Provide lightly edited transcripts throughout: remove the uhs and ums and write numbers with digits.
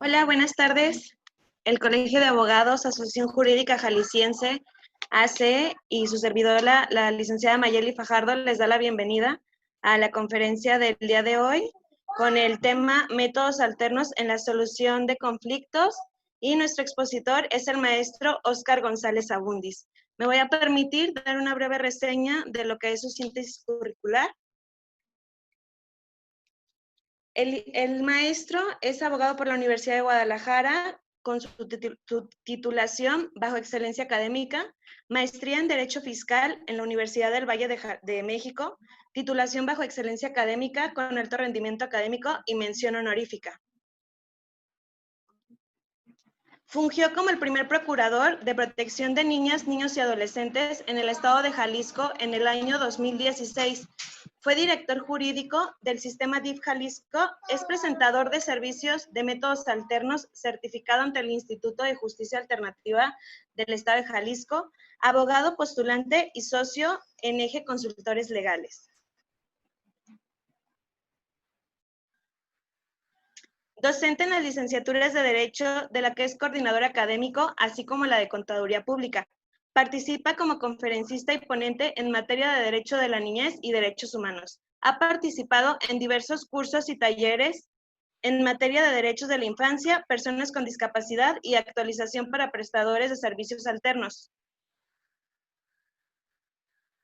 Hola, buenas tardes. El Colegio de Abogados, Asociación Jurídica Jalisciense, AC, y su servidora, la licenciada Mayeli Fajardo, les da la bienvenida a la conferencia del día de hoy con el tema Métodos alternos en la solución de conflictos, y nuestro expositor es el maestro Óscar González Abundis. Me voy a permitir dar una breve reseña de lo que es su síntesis curricular. El maestro es abogado por la Universidad de Guadalajara con su titulación bajo excelencia académica, maestría en Derecho Fiscal en la Universidad del Valle de México, titulación bajo excelencia académica con alto rendimiento académico y mención honorífica. Fungió como el primer procurador de protección de niñas, niños y adolescentes en el estado de Jalisco en el año 2016. Fue director jurídico del sistema DIF Jalisco, es presentador de servicios de métodos alternos certificado ante el Instituto de Justicia Alternativa del estado de Jalisco, abogado postulante y socio en Eje Consultores Legales. Docente en las licenciaturas de Derecho, de la que es coordinador académico, así como la de Contaduría Pública. Participa como conferencista y ponente en materia de Derecho de la Niñez y Derechos Humanos. Ha participado en diversos cursos y talleres en materia de derechos de la infancia, personas con discapacidad y actualización para prestadores de servicios alternos.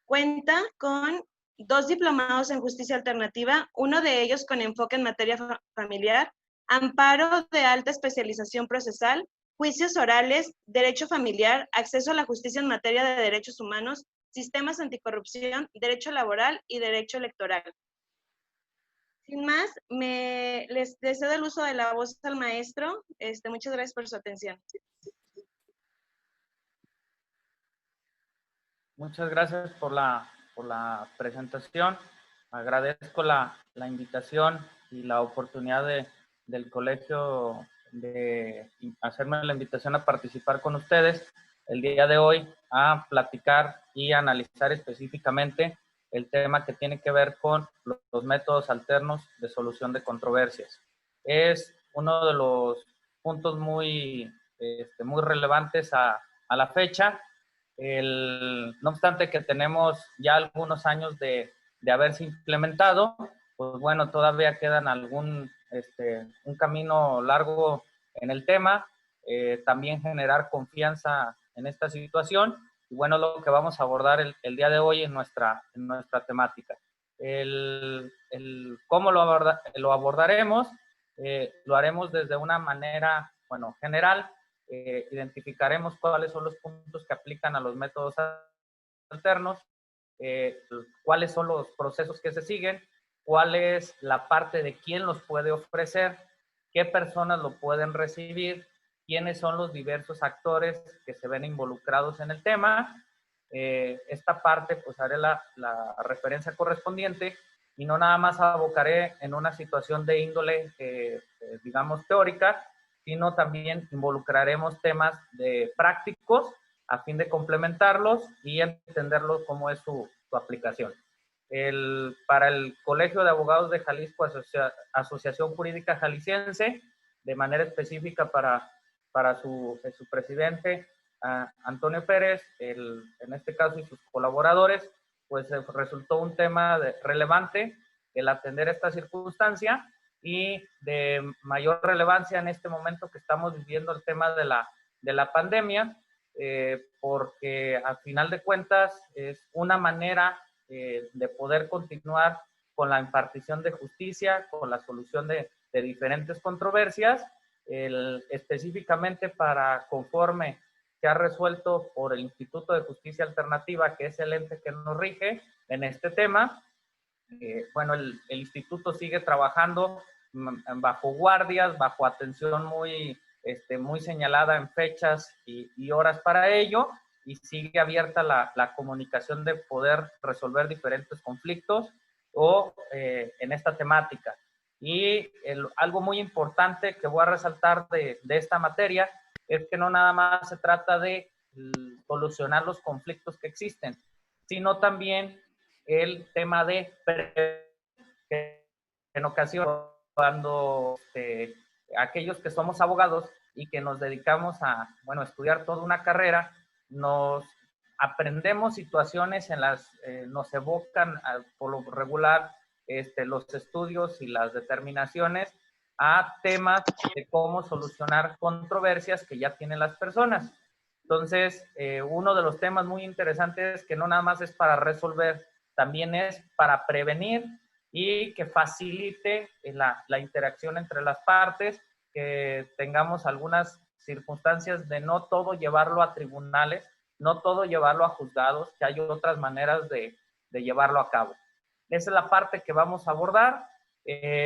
Cuenta con 2 diplomados en justicia alternativa, uno de ellos con enfoque en materia familiar, amparo de alta especialización procesal, juicios orales, derecho familiar, acceso a la justicia en materia de derechos humanos, sistemas anticorrupción, derecho laboral y derecho electoral. Sin más, les cedo el uso de la voz al maestro. Muchas gracias por su atención. Muchas gracias por la presentación. Agradezco la invitación y la oportunidad del colegio de hacerme la invitación a participar con ustedes el día de hoy a platicar y analizar específicamente el tema que tiene que ver con los métodos alternos de solución de controversias. Es uno de los puntos muy relevantes a la fecha. No obstante que tenemos ya algunos años de haberse implementado, pues bueno, todavía quedan un camino largo en el tema, también generar confianza en esta situación, y bueno, lo que vamos a abordar el día de hoy en nuestra temática. ¿Cómo lo abordaremos? Lo haremos desde una manera, bueno, general. Identificaremos cuáles son los puntos que aplican a los métodos alternos, cuáles son los procesos que se siguen, cuál es la parte de quién los puede ofrecer, qué personas lo pueden recibir, quiénes son los diversos actores que se ven involucrados en el tema. Esta parte pues haré la referencia correspondiente y no nada más abocaré en una situación de índole, digamos, teórica, sino también involucraremos temas prácticos a fin de complementarlos y entenderlos cómo es su aplicación. Para el Colegio de Abogados de Jalisco, Asociación Jurídica Jalisciense, de manera específica para su presidente, Antonio Pérez, en este caso, y sus colaboradores, pues resultó un tema relevante el atender esta circunstancia, y de mayor relevancia en este momento que estamos viviendo el tema de la pandemia, porque al final de cuentas es una manera de poder continuar con la impartición de justicia, con la solución de diferentes controversias, específicamente para conforme se ha resuelto por el Instituto de Justicia Alternativa, que es el ente que nos rige en este tema. Bueno, el instituto sigue trabajando bajo guardias, bajo atención muy señalada en fechas y horas para ello, y sigue abierta la comunicación de poder resolver diferentes conflictos en esta temática. Y algo muy importante que voy a resaltar de esta materia es que no nada más se trata de solucionar los conflictos que existen, sino también el tema de que en ocasiones cuando aquellos que somos abogados y que nos dedicamos a, bueno, estudiar toda una carrera, nos aprendemos situaciones en las nos evocan por lo regular los estudios y las determinaciones a temas de cómo solucionar controversias que ya tienen las personas. Entonces, uno de los temas muy interesantes que no nada más es para resolver, también es para prevenir y que facilite la interacción entre las partes, que tengamos algunas circunstancias de no todo llevarlo a tribunales, no todo llevarlo a juzgados, que hay otras maneras de llevarlo a cabo. Esa es la parte que vamos a abordar.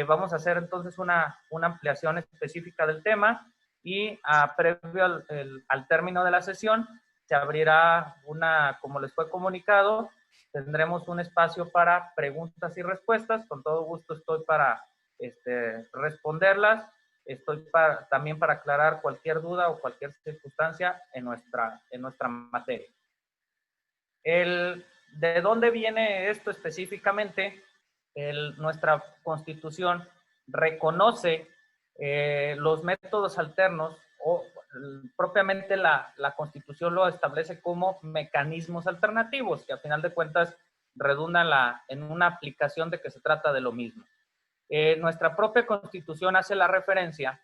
Vamos a hacer entonces una ampliación específica del tema y previo al término de la sesión se abrirá como les fue comunicado, tendremos un espacio para preguntas y respuestas. Con todo gusto estoy para responderlas. Estoy también para aclarar cualquier duda o cualquier circunstancia en nuestra materia. ¿De dónde viene esto específicamente? Nuestra Constitución reconoce los métodos alternos o propiamente la Constitución lo establece como mecanismos alternativos, que a final de cuentas redundan en una aplicación de que se trata de lo mismo. Nuestra propia Constitución hace la referencia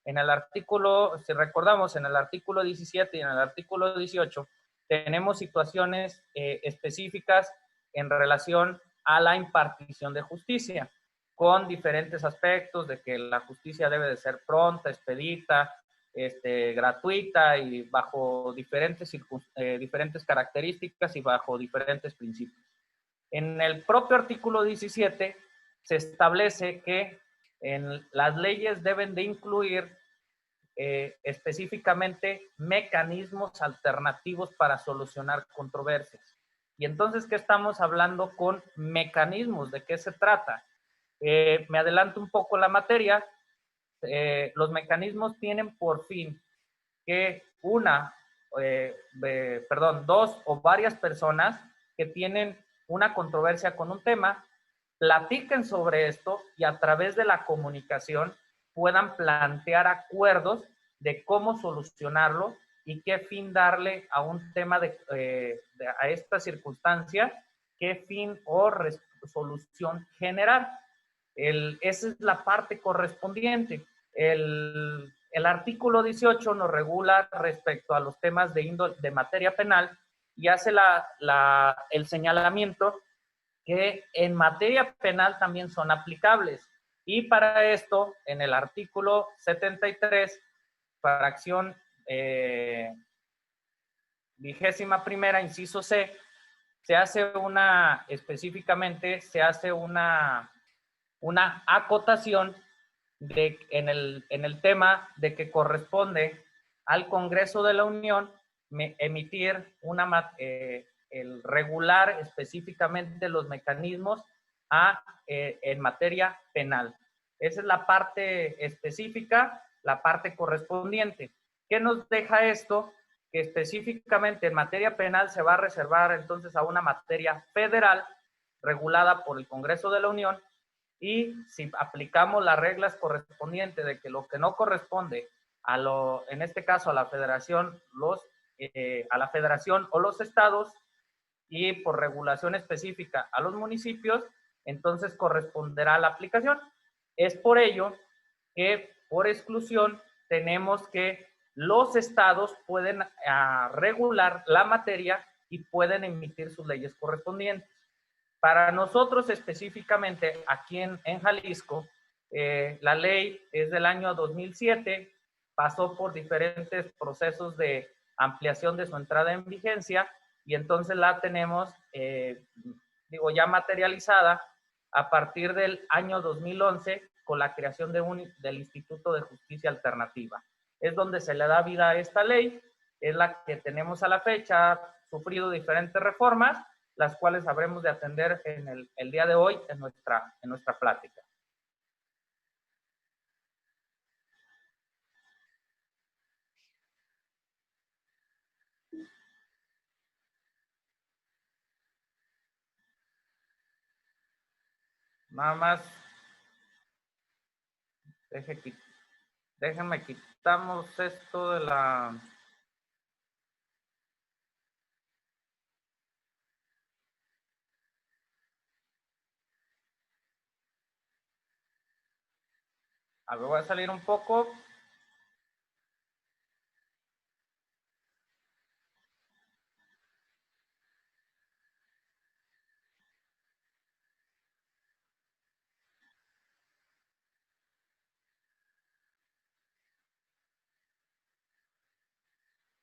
en el artículo, si recordamos, en el artículo 17 y en el artículo 18, tenemos situaciones específicas en relación a la impartición de justicia, con diferentes aspectos de que la justicia debe de ser pronta, expedita, gratuita y bajo diferentes características y bajo diferentes principios. En el propio artículo 17 se establece que las leyes deben de incluir específicamente mecanismos alternativos para solucionar controversias. Y entonces, ¿qué estamos hablando con mecanismos? ¿De qué se trata? Me adelanto un poco la materia. Los mecanismos tienen por fin que dos o varias personas que tienen una controversia con un tema, platiquen sobre esto y a través de la comunicación puedan plantear acuerdos de cómo solucionarlo y qué fin darle a un tema a esta circunstancia, qué fin o solución generar. Esa es la parte correspondiente. El artículo 18 nos regula respecto a los temas de materia penal y hace el señalamiento que en materia penal también son aplicables. Y para esto, en el artículo 73, fracción 21ª, inciso C, específicamente se hace una acotación en el tema de que corresponde al Congreso de la Unión emitir el regular específicamente los mecanismos en materia penal. Esa es la parte específica, la parte correspondiente. ¿Qué nos deja esto? Que específicamente en materia penal se va a reservar entonces a una materia federal regulada por el Congreso de la Unión, y si aplicamos las reglas correspondientes de que lo que no corresponde en este caso a la federación o los estados, y por regulación específica a los municipios, entonces corresponderá a la aplicación. Es por ello que por exclusión tenemos que los estados pueden regular la materia y pueden emitir sus leyes correspondientes. Para nosotros específicamente aquí en Jalisco, la ley es del año 2007, pasó por diferentes procesos de ampliación de su entrada en vigencia y entonces la tenemos, ya materializada a partir del año 2011 con la creación del Instituto de Justicia Alternativa. Es donde se le da vida a esta ley, es la que tenemos a la fecha, ha sufrido diferentes reformas, las cuales habremos de atender en el día de hoy en nuestra plática. Nada más, deje quitar. Déjenme quitamos esto de la... A ver, voy a salir un poco.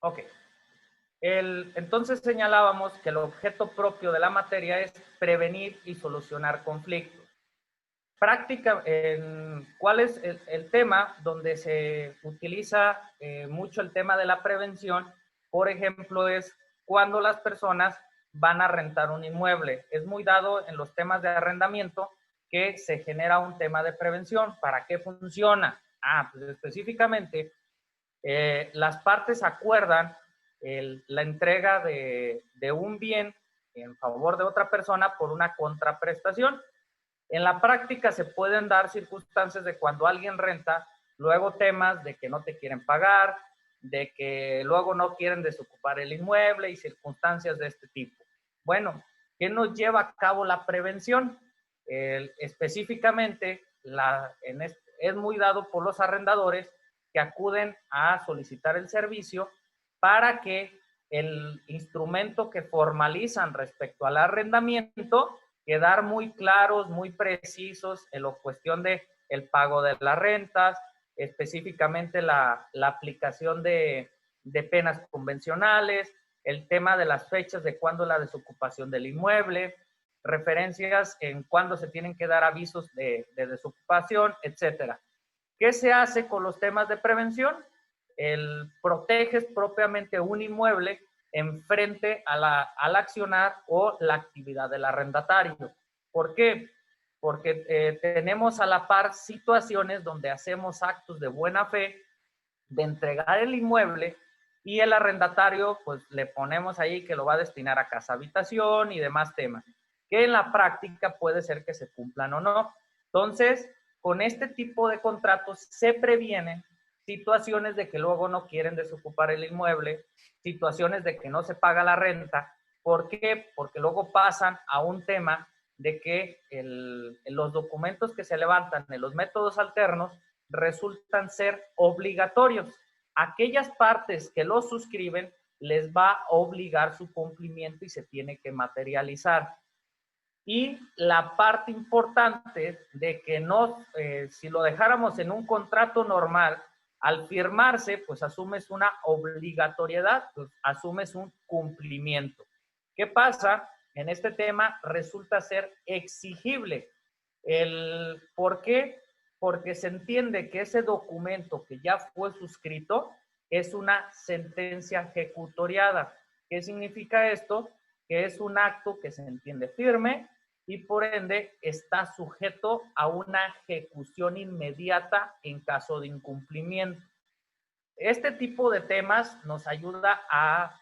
Ok. Entonces señalábamos que el objeto propio de la materia es prevenir y solucionar conflictos. ¿Cuál es el tema donde se utiliza mucho el tema de la prevención? Por ejemplo, es cuando las personas van a rentar un inmueble. Es muy dado en los temas de arrendamiento que se genera un tema de prevención. ¿Para qué funciona? Pues específicamente, las partes acuerdan la entrega de un bien en favor de otra persona por una contraprestación. En la práctica se pueden dar circunstancias de cuando alguien renta, luego temas de que no te quieren pagar, de que luego no quieren desocupar el inmueble y circunstancias de este tipo. Bueno, ¿qué nos lleva a cabo la prevención? Específicamente, es muy dado por los arrendadores que acuden a solicitar el servicio para que el instrumento que formalizan respecto al arrendamiento quedar muy claros, muy precisos en la cuestión de el pago de las rentas, específicamente la aplicación de penas convencionales, el tema de las fechas de cuándo la desocupación del inmueble, referencias en cuándo se tienen que dar avisos de desocupación, etcétera. ¿Qué se hace con los temas de prevención? Proteges propiamente un inmueble en frente al accionar o la actividad del arrendatario. ¿Por qué? Porque tenemos a la par situaciones donde hacemos actos de buena fe de entregar el inmueble y el arrendatario, pues le ponemos ahí que lo va a destinar a casa habitación y demás temas, que en la práctica puede ser que se cumplan o no. Entonces, con este tipo de contratos se previenen situaciones de que luego no quieren desocupar el inmueble, situaciones de que no se paga la renta. ¿Por qué? Porque luego pasan a un tema de que los documentos que se levantan en los métodos alternos resultan ser obligatorios. Aquellas partes que lo suscriben les va a obligar su cumplimiento y se tiene que materializar. Y la parte importante de que no, si lo dejáramos en un contrato normal, al firmarse, pues asumes una obligatoriedad, pues asumes un cumplimiento. ¿Qué pasa? En este tema resulta ser exigible. ¿Por qué? Porque se entiende que ese documento que ya fue suscrito es una sentencia ejecutoriada. ¿Qué significa esto? Que es un acto que se entiende firme y por ende está sujeto a una ejecución inmediata en caso de incumplimiento. Este tipo de temas nos ayuda a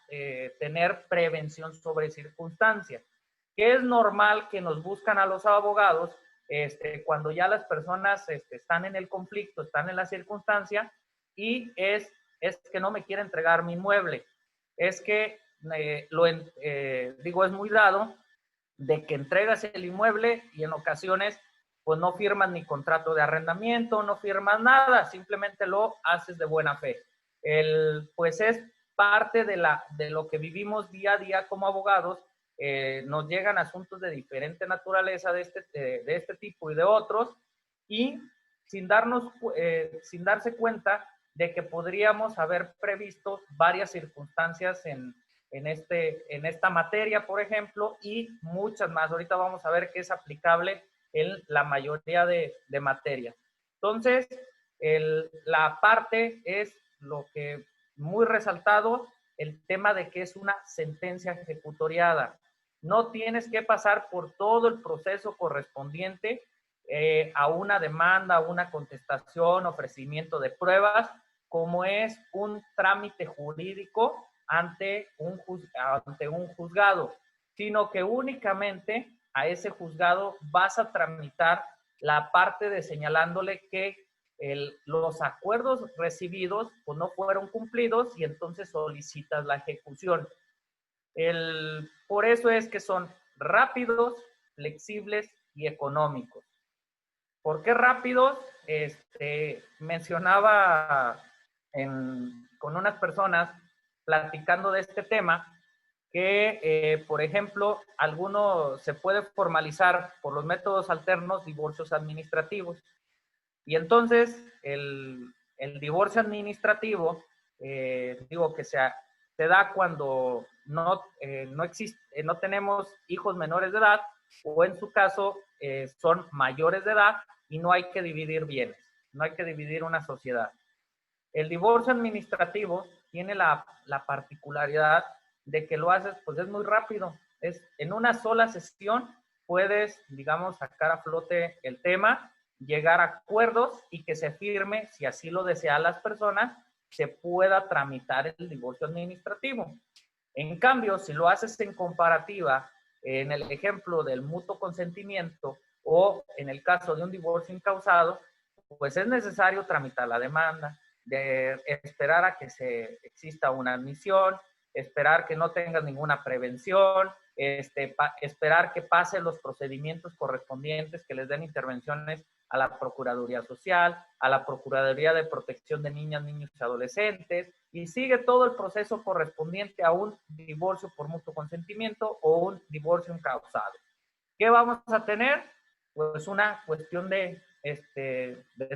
tener prevención sobre circunstancias, que es normal que nos buscan a los abogados cuando ya las personas están en el conflicto, están en la circunstancia y es que no me quiere entregar mi inmueble. Es que, digo, es muy dado de que entregas el inmueble y en ocasiones pues no firmas ni contrato de arrendamiento, no firmas nada, simplemente lo haces de buena fe. Pues es parte de lo que vivimos día a día como abogados. Nos llegan asuntos de diferente naturaleza de este tipo y de otros, y sin darse cuenta de que podríamos haber previsto varias circunstancias en esta materia, por ejemplo, y muchas más. Ahorita vamos a ver qué es aplicable en la mayoría de materias. Entonces, la parte es lo que muy resaltado, el tema de que es una sentencia ejecutoriada. No tienes que pasar por todo el proceso correspondiente a una demanda, a una contestación, ofrecimiento de pruebas, como es un trámite jurídico ante un juzgado, sino que únicamente a ese juzgado vas a tramitar la parte de señalándole que los acuerdos recibidos pues, no fueron cumplidos y entonces solicitas la ejecución. Por eso es que son rápidos, flexibles y económicos. ¿Por qué rápidos? Mencionaba con unas personas platicando de este tema que, por ejemplo, alguno se puede formalizar por los métodos alternos divorcios administrativos. Y entonces el divorcio administrativo, digo que se da cuando no tenemos hijos menores de edad o en su caso son mayores de edad y no hay que dividir bienes, no hay que dividir una sociedad. El divorcio administrativo tiene la particularidad de que lo haces, pues es muy rápido. En una sola sesión puedes, digamos, sacar a flote el tema, llegar a acuerdos y que se firme, si así lo desean las personas, se pueda tramitar el divorcio administrativo. En cambio, si lo haces en comparativa, en el ejemplo del mutuo consentimiento o en el caso de un divorcio incausado, pues es necesario tramitar la demanda, de esperar a que exista una admisión, esperar que no tengas ninguna prevención, esperar que pasen los procedimientos correspondientes que les den intervenciones a la Procuraduría Social, a la Procuraduría de Protección de Niñas, Niños y Adolescentes, y sigue todo el proceso correspondiente a un divorcio por mutuo consentimiento o un divorcio incausado. ¿Qué vamos a tener? Pues una cuestión de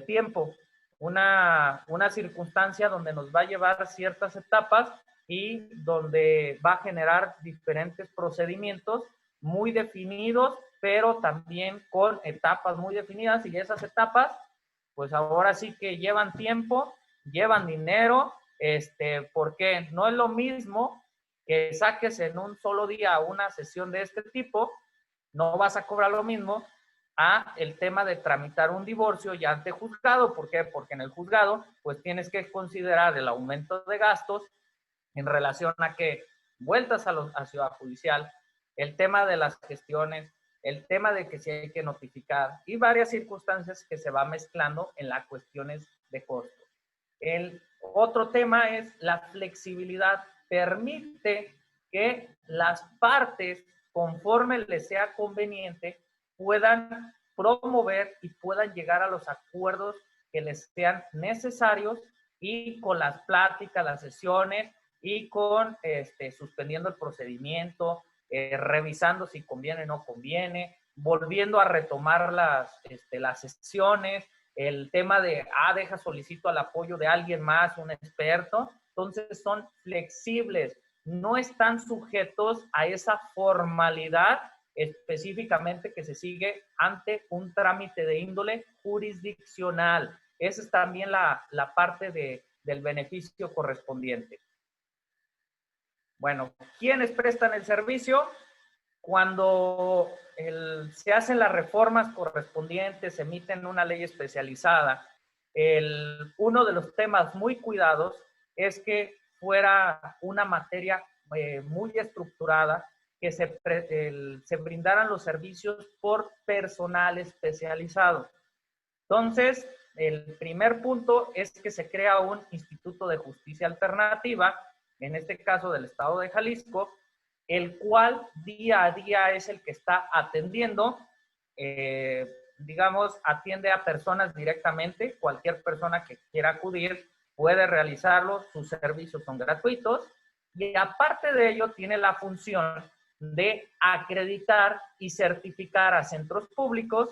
tiempo, una circunstancia donde nos va a llevar ciertas etapas y donde va a generar diferentes procedimientos muy definidos, pero también con etapas muy definidas, y esas etapas, pues ahora sí que llevan tiempo, llevan dinero, porque no es lo mismo que saques en un solo día una sesión de este tipo, no vas a cobrar lo mismo a el tema de tramitar un divorcio ya ante juzgado. ¿Por qué? Porque en el juzgado, pues tienes que considerar el aumento de gastos en relación a que vueltas a Ciudad Judicial, el tema de las gestiones, el tema de que si hay que notificar y varias circunstancias que se va mezclando en las cuestiones de costo. El otro tema es la flexibilidad. Permite que las partes, conforme les sea conveniente, puedan promover y puedan llegar a los acuerdos que les sean necesarios y con las pláticas, las sesiones y con suspendiendo el procedimiento, revisando si conviene o no conviene, volviendo a retomar las sesiones, el tema de, solicito al apoyo de alguien más, un experto. Entonces son flexibles, no están sujetos a esa formalidad específicamente que se sigue ante un trámite de índole jurisdiccional. Esa es también la parte del beneficio correspondiente. Bueno, ¿quiénes prestan el servicio? Cuando se hacen las reformas correspondientes, se emiten una ley especializada, uno de los temas muy cuidados es que fuera una materia muy estructurada, que se brindaran los servicios por personal especializado. Entonces, el primer punto es que se crea un Instituto de Justicia Alternativa, en este caso del Estado de Jalisco, el cual día a día es el que está atendiendo, digamos, atiende a personas directamente. Cualquier persona que quiera acudir puede realizarlo, sus servicios son gratuitos, y aparte de ello tiene la función de acreditar y certificar a centros públicos,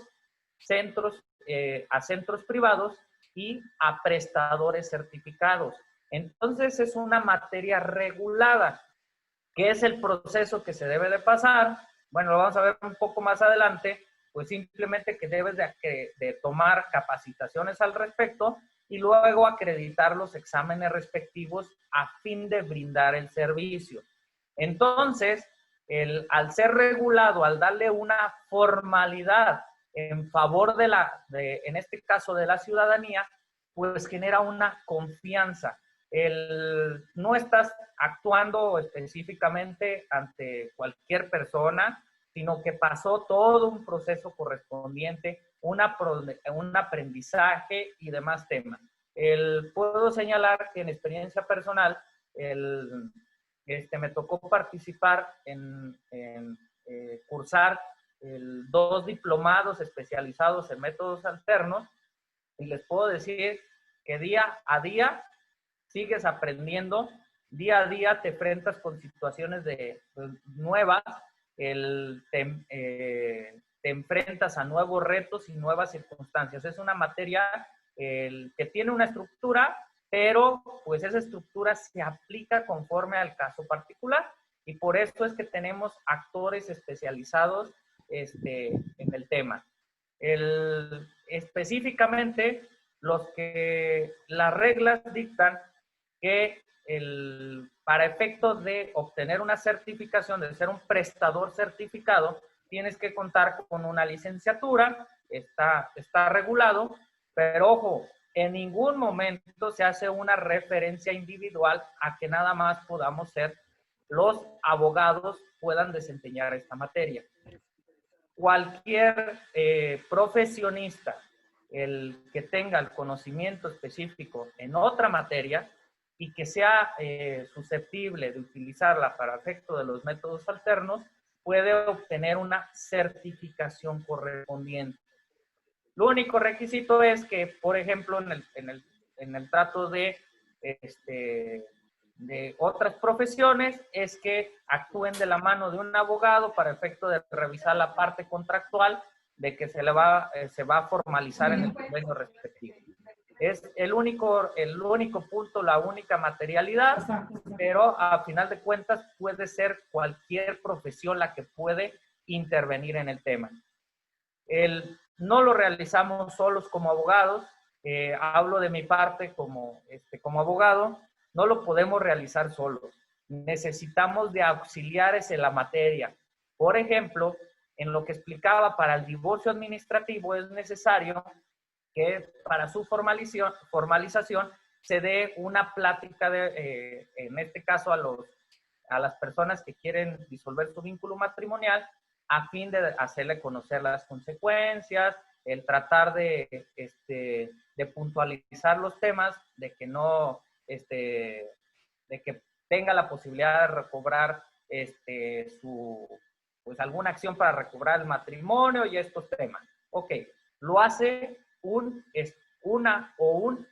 a centros privados y a prestadores certificados. Entonces es una materia regulada. ¿Qué es el proceso que se debe de pasar? Bueno, lo vamos a ver un poco más adelante, pues simplemente que debes de tomar capacitaciones al respecto y luego acreditar los exámenes respectivos a fin de brindar el servicio. Entonces, al ser regulado, al darle una formalidad en favor en este caso de la ciudadanía, pues genera una confianza. No estás actuando específicamente ante cualquier persona, sino que pasó todo un proceso correspondiente un aprendizaje y demás temas. Puedo señalar que en experiencia personal, me tocó participar en cursar 2 diplomados especializados en métodos alternos, y les puedo decir que día a día sigues aprendiendo, día a día te enfrentas con situaciones nuevas, te enfrentas a nuevos retos y nuevas circunstancias. Es una materia que tiene una estructura, pero pues esa estructura se aplica conforme al caso particular, y por eso es que tenemos actores especializados en el tema. Específicamente, las reglas dictan que para efectos de obtener una certificación, de ser un prestador certificado, tienes que contar con una licenciatura, está regulado, pero ojo, en ningún momento se hace una referencia individual a que nada más podamos ser los abogados puedan desempeñar esta materia. Cualquier profesionista, el que tenga el conocimiento específico en otra materia y que sea susceptible de utilizarla para efecto de los métodos alternos, puede obtener una certificación correspondiente. Lo único requisito es que, por ejemplo, en el trato de otras profesiones, es que actúen de la mano de un abogado para efecto de revisar la parte contractual de que se va a formalizar en el convenio respectivo. Es el único punto, la única materialidad, pero a final de cuentas puede ser cualquier profesión la que puede intervenir en el tema. No lo realizamos solos como abogados, hablo de mi parte como abogado, no lo podemos realizar solos. Necesitamos de auxiliares en la materia. Por ejemplo, en lo que explicaba para el divorcio administrativo es necesario que para su formalización se dé una plática en este caso a las personas que quieren disolver su vínculo matrimonial, a fin de hacerle conocer las consecuencias, el tratar de puntualizar los temas, de que no, de que tenga la posibilidad de recobrar pues alguna acción para recobrar el matrimonio y estos temas. Ok, lo hace un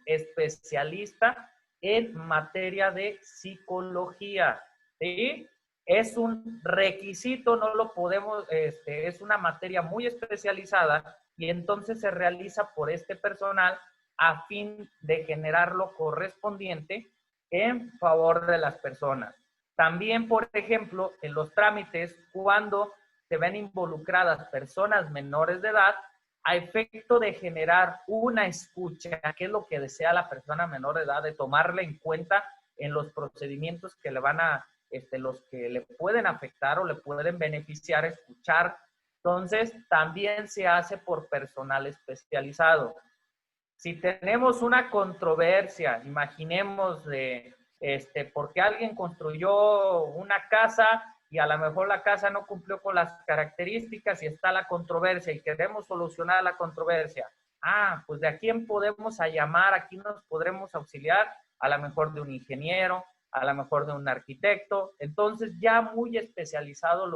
especialista en materia de psicología, ¿sí? Es un requisito, no lo podemos, es una materia muy especializada, y entonces se realiza por este personal a fin de generar lo correspondiente en favor de las personas. También, por ejemplo, en los trámites, cuando se ven involucradas personas menores de edad, a efecto de generar una escucha, que es lo que desea la persona menor de edad, de tomarla en cuenta en los procedimientos que le van a, los que le pueden afectar o le pueden beneficiar, escuchar. Entonces, también se hace por personal especializado. Si tenemos una controversia, imaginemos porque alguien construyó una casa y a lo mejor la casa no cumplió con las características y está la controversia y queremos solucionar la controversia. Pues ¿de a quién podemos llamar? ¿A quién nos podremos auxiliar? A lo mejor de un ingeniero, a lo mejor de un arquitecto. Entonces ya muy especializados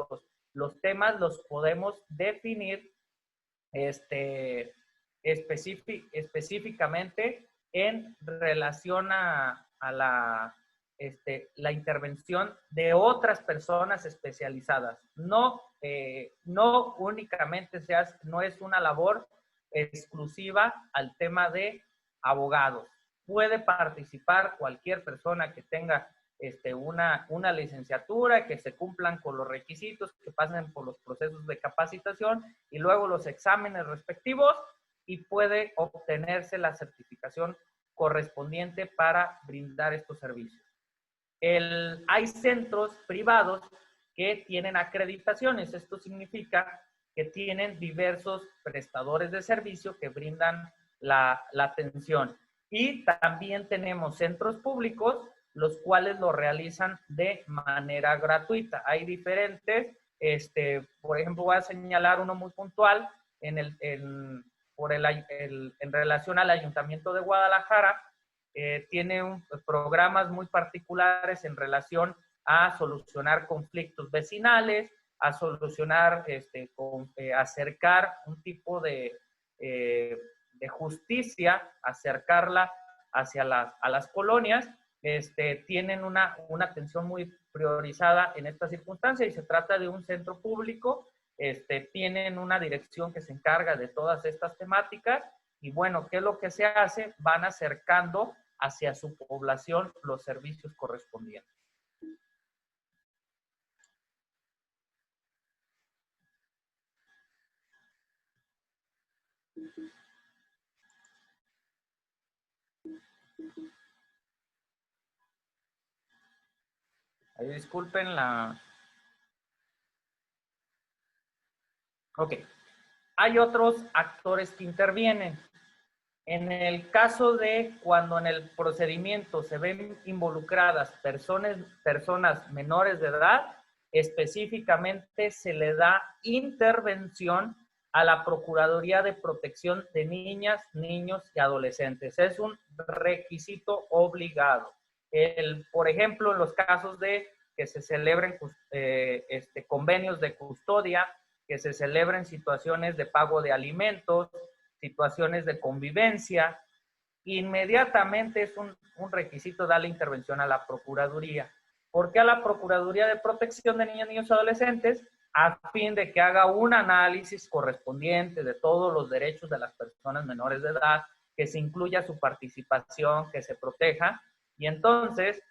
los temas los podemos definir específicamente en relación a la intervención de otras personas especializadas. No únicamente no es una labor exclusiva al tema de abogados. Puede participar cualquier persona que tenga una licenciatura, que se cumplan con los requisitos, que pasen por los procesos de capacitación y luego los exámenes respectivos, y puede obtenerse la certificación correspondiente para brindar estos servicios. Hay centros privados que tienen acreditaciones. Esto significa que tienen diversos prestadores de servicio que brindan la atención. Y también tenemos centros públicos, los cuales lo realizan de manera gratuita. Hay diferentes, por ejemplo, voy a señalar uno muy puntual, en en relación al Ayuntamiento de Guadalajara, tiene programas muy particulares en relación a solucionar conflictos vecinales, a solucionar, acercar un tipo de justicia, acercarla hacia a las colonias. Tienen una atención muy priorizada en esta circunstancia y se trata de un centro público. Tienen una dirección que se encarga de todas estas temáticas y bueno, ¿qué es lo que se hace? Van acercando hacia su población los servicios correspondientes. Ahí disculpen la... Ok. Hay otros actores que intervienen. En el caso de cuando en el procedimiento se ven involucradas personas menores de edad, específicamente se le da intervención a la Procuraduría de Protección de Niñas, Niños y Adolescentes. Es un requisito obligado. Por ejemplo, en los casos de que se celebren convenios de custodia, que se celebren situaciones de pago de alimentos, situaciones de convivencia, inmediatamente es un requisito darle intervención a la Procuraduría. ¿Por qué a la Procuraduría de Protección de Niñas, Niños y Adolescentes? A fin de que haga un análisis correspondiente de todos los derechos de las personas menores de edad, que se incluya su participación, que se proteja, y entonces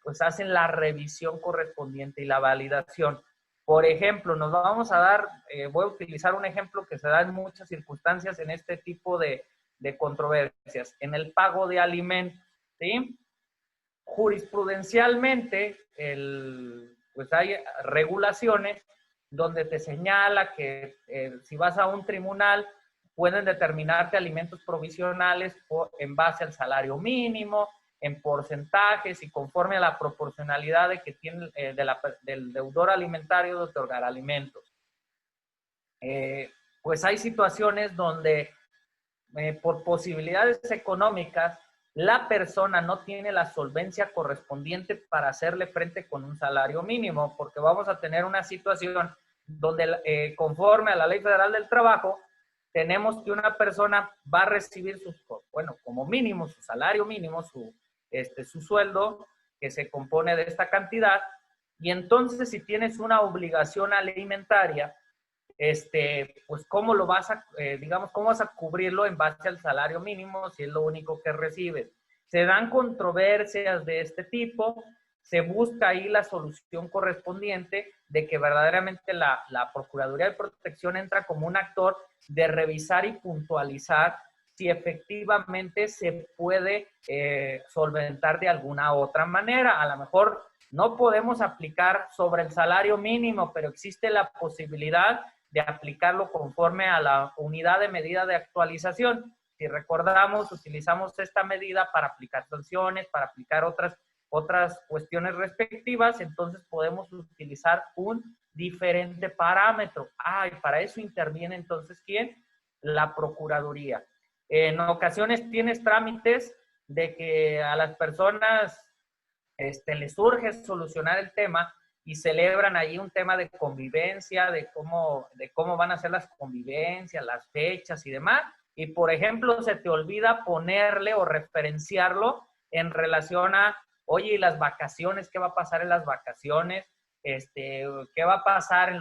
pues hacen la revisión correspondiente y la validación. Por ejemplo, nos vamos a dar, voy a utilizar un ejemplo que se da en muchas circunstancias en este tipo de controversias, en el pago de alimentos, ¿sí? Jurisprudencialmente, pues hay regulaciones donde te señala que si vas a un tribunal, pueden determinarte alimentos provisionales en base al salario mínimo, en porcentajes y conforme a la proporcionalidad que tiene del deudor alimentario de otorgar alimentos. Pues hay situaciones donde por posibilidades económicas la persona no tiene la solvencia correspondiente para hacerle frente con un salario mínimo, porque vamos a tener una situación donde conforme a la Ley Federal del Trabajo, tenemos que una persona va a recibir como mínimo su salario mínimo, su sueldo, que se compone de esta cantidad, y entonces si tienes una obligación alimentaria, pues cómo lo vas a, cómo vas a cubrirlo en base al salario mínimo si es lo único que recibes. Se dan controversias de este tipo, se busca ahí la solución correspondiente de que verdaderamente la Procuraduría de Protección entra como un actor de revisar y puntualizar si efectivamente se puede solventar de alguna otra manera. A lo mejor no podemos aplicar sobre el salario mínimo, pero existe la posibilidad de aplicarlo conforme a la unidad de medida de actualización. Si recordamos, utilizamos esta medida para aplicar sanciones, para aplicar otras cuestiones respectivas, entonces podemos utilizar un diferente parámetro. Y para eso interviene entonces, ¿quién? La Procuraduría. En ocasiones tienes trámites de que a las personas les urge solucionar el tema y celebran ahí un tema de convivencia, de cómo van a ser las convivencias, las fechas y demás. Y, por ejemplo, se te olvida ponerle o referenciarlo en relación a, oye, ¿y las vacaciones? ¿Qué va a pasar en las vacaciones? ¿Qué va a pasar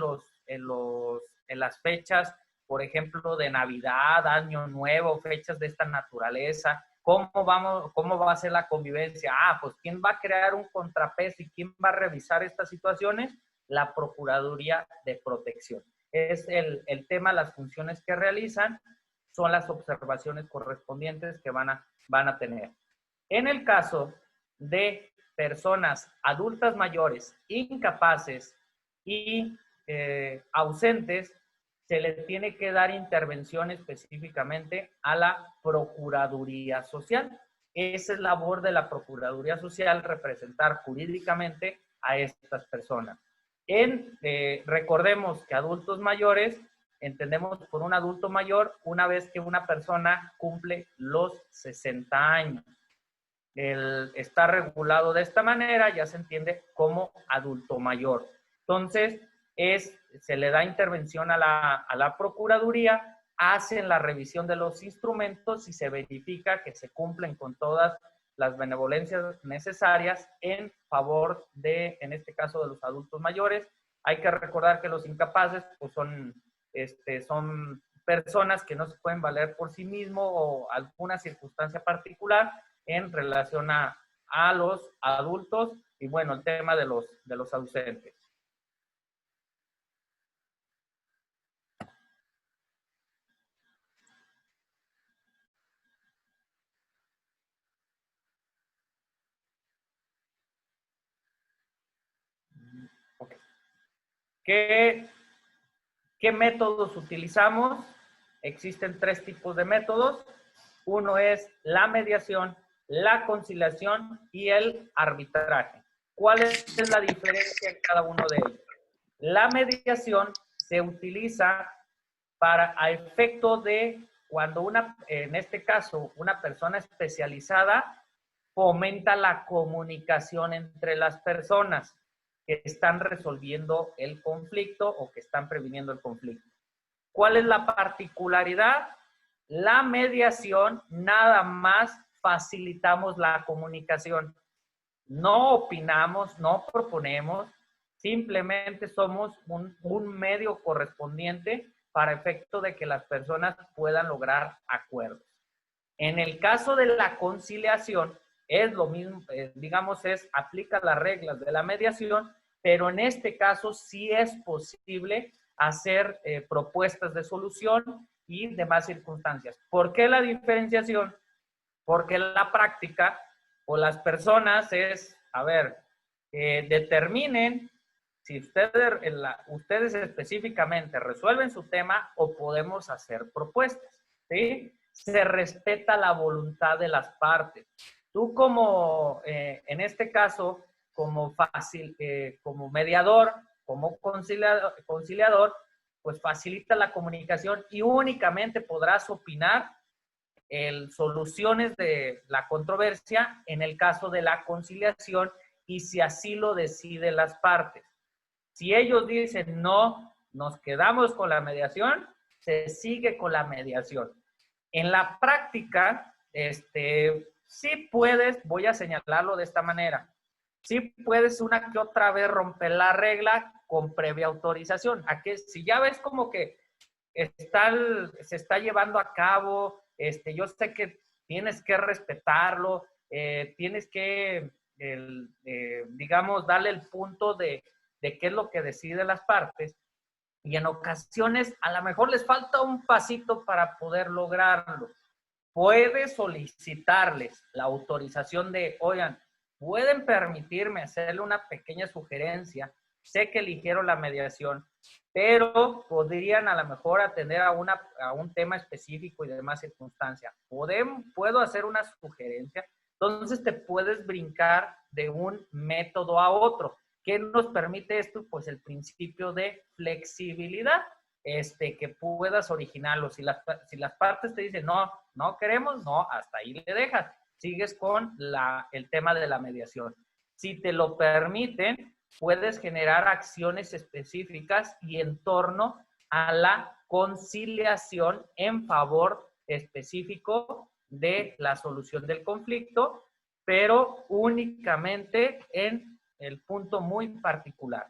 en las fechas, por ejemplo, de Navidad, Año Nuevo, fechas de esta naturaleza? ¿Cómo va a ser la convivencia? Pues ¿quién va a crear un contrapeso y quién va a revisar estas situaciones? La Procuraduría de Protección. Es el tema, las funciones que realizan, son las observaciones correspondientes que van a tener. En el caso de personas adultas mayores, incapaces y ausentes, se le tiene que dar intervención específicamente a la Procuraduría Social. Esa es labor de la Procuraduría Social, representar jurídicamente a estas personas. Recordemos que adultos mayores entendemos por un adulto mayor una vez que una persona cumple los 60 años. Está regulado de esta manera, ya se entiende como adulto mayor. Entonces, se le da intervención a la Procuraduría, hacen la revisión de los instrumentos y se verifica que se cumplen con todas las benevolencias necesarias en favor de, en este caso, de los adultos mayores. Hay que recordar que los incapaces pues son personas que no se pueden valer por sí mismos o alguna circunstancia particular en relación a los adultos y bueno, el tema de los ausentes. Okay. ¿Qué métodos utilizamos? Existen 3 tipos de métodos. Uno es la mediación, la conciliación y el arbitraje. ¿Cuál es la diferencia en cada uno de ellos? La mediación se utiliza a efecto de cuando en este caso, una persona especializada fomenta la comunicación entre las personas que están resolviendo el conflicto o que están previniendo el conflicto. ¿Cuál es la particularidad? La mediación nada más facilitamos la comunicación. No opinamos, no proponemos, simplemente somos un medio correspondiente para efecto de que las personas puedan lograr acuerdos. En el caso de la conciliación, es lo mismo, digamos, aplica las reglas de la mediación, pero en este caso sí es posible hacer propuestas de solución y demás circunstancias. ¿Por qué la diferenciación? Porque la práctica o las personas determinen si ustedes específicamente resuelven su tema o podemos hacer propuestas, ¿sí? Se respeta la voluntad de las partes. Tú en este caso, como mediador, como conciliador, pues facilita la comunicación y únicamente podrás opinar soluciones de la controversia en el caso de la conciliación y si así lo deciden las partes. Si ellos dicen no, nos quedamos con la mediación, se sigue con la mediación. En la práctica, sí puedes, voy a señalarlo de esta manera, sí puedes una que otra vez romper la regla con previa autorización. Si ya ves como que se está llevando a cabo, yo sé que tienes que respetarlo, tienes que, digamos, darle el punto de qué es lo que deciden las partes, y en ocasiones a lo mejor les falta un pasito para poder lograrlo. Puedes solicitarles la autorización de, oigan, ¿pueden permitirme hacerle una pequeña sugerencia? Sé que eligieron la mediación, pero podrían a lo mejor atender a un tema específico y demás circunstancias. ¿Puedo hacer una sugerencia? Entonces te puedes brincar de un método a otro. ¿Qué nos permite esto? Pues el principio de flexibilidad, que puedas originarlo. Si las partes te dicen, no queremos, no, hasta ahí le dejas. Sigues con el tema de la mediación. Si te lo permiten, puedes generar acciones específicas y en torno a la conciliación en favor específico de la solución del conflicto, pero únicamente en el punto muy particular.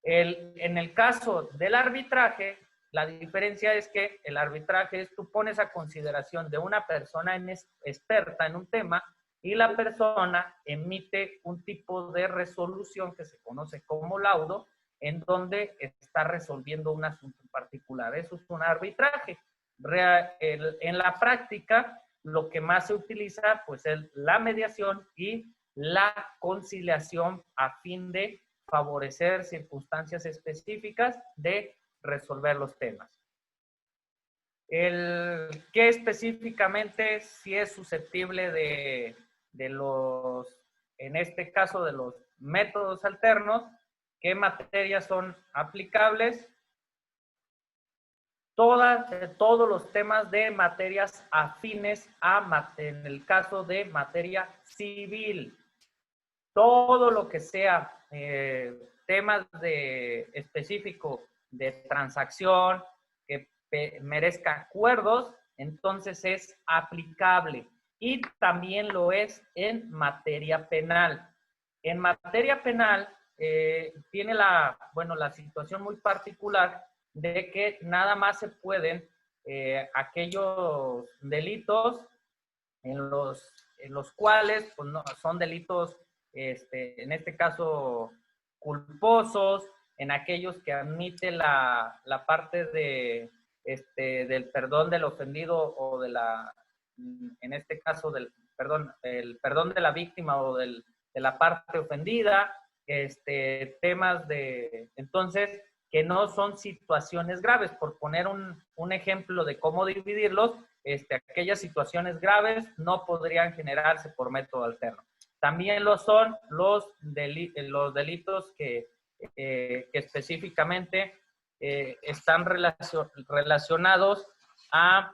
En el caso del arbitraje, la diferencia es que el arbitraje es tú pones a consideración de una persona experta en un tema y la persona emite un tipo de resolución que se conoce como laudo, en donde está resolviendo un asunto en particular. Eso es un arbitraje. En la práctica, lo que más se utiliza pues es la mediación y la conciliación a fin de favorecer circunstancias específicas de resolver los temas. ¿Qué específicamente sí es susceptible de en este caso, de los métodos alternos? ¿Qué materias son aplicables? todos los temas de materias afines en el caso de materia civil. Todo lo que sea temas de específico de transacción que merezca acuerdos, entonces es aplicable. Y también lo es en materia penal. En materia penal tiene la situación muy particular de que nada más se pueden aquellos delitos en los cuales pues, no, son delitos, en este caso, culposos, en aquellos que admite la parte del perdón del ofendido o en este caso, el perdón de la víctima o de la parte ofendida, temas entonces, que no son situaciones graves. Por poner un ejemplo de cómo dividirlos, aquellas situaciones graves no podrían generarse por método alterno. También lo son los delitos que específicamente están relacionados a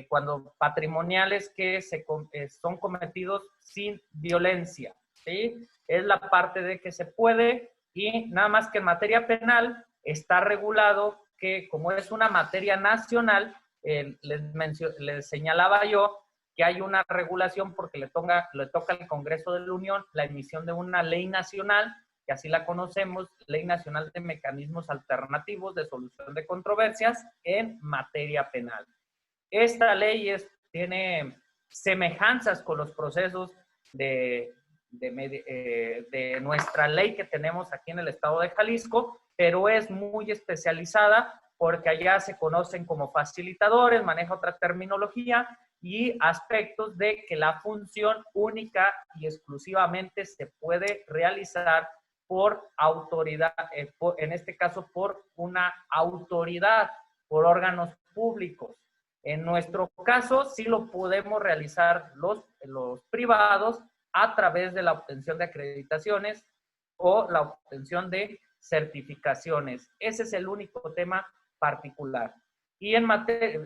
cuando patrimoniales que son cometidos sin violencia, ¿sí? Es la parte de que se puede, y nada más que en materia penal está regulado que como es una materia nacional, les señalaba yo que hay una regulación porque le toca al Congreso de la Unión la emisión de una ley nacional, que así la conocemos, Ley Nacional de Mecanismos Alternativos de Solución de Controversias en materia penal. Esta ley tiene semejanzas con los procesos de nuestra ley que tenemos aquí en el estado de Jalisco, pero es muy especializada porque allá se conocen como facilitadores, maneja otra terminología y aspectos de que la función única y exclusivamente se puede realizar por autoridad, en este caso por una autoridad, por órganos públicos. En nuestro caso, sí lo podemos realizar los privados a través de la obtención de acreditaciones o la obtención de certificaciones. Ese es el único tema particular. Y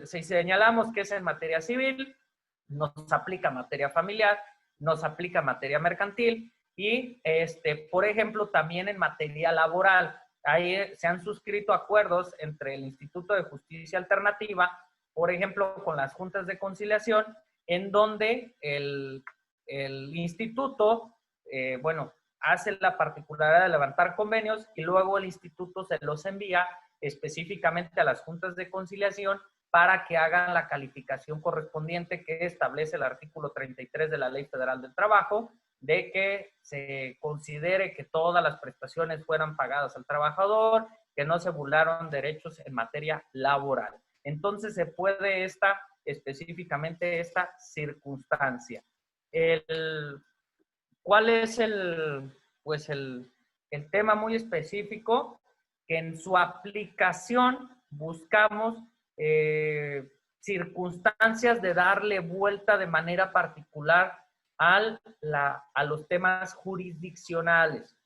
si señalamos que es en materia civil, nos aplica materia familiar, nos aplica materia mercantil y, por ejemplo, también en materia laboral. Ahí se han suscrito acuerdos entre el Instituto de Justicia Alternativa, por ejemplo, con las juntas de conciliación, en donde el instituto, hace la particularidad de levantar convenios y luego el instituto se los envía específicamente a las juntas de conciliación para que hagan la calificación correspondiente que establece el artículo 33 de la Ley Federal del Trabajo, de que se considere que todas las prestaciones fueran pagadas al trabajador, que no se vulneraron derechos en materia laboral. Entonces se puede específicamente esta circunstancia. ¿Cuál es el tema muy específico? Que en su aplicación buscamos circunstancias de darle vuelta de manera particular a los temas jurisdiccionales.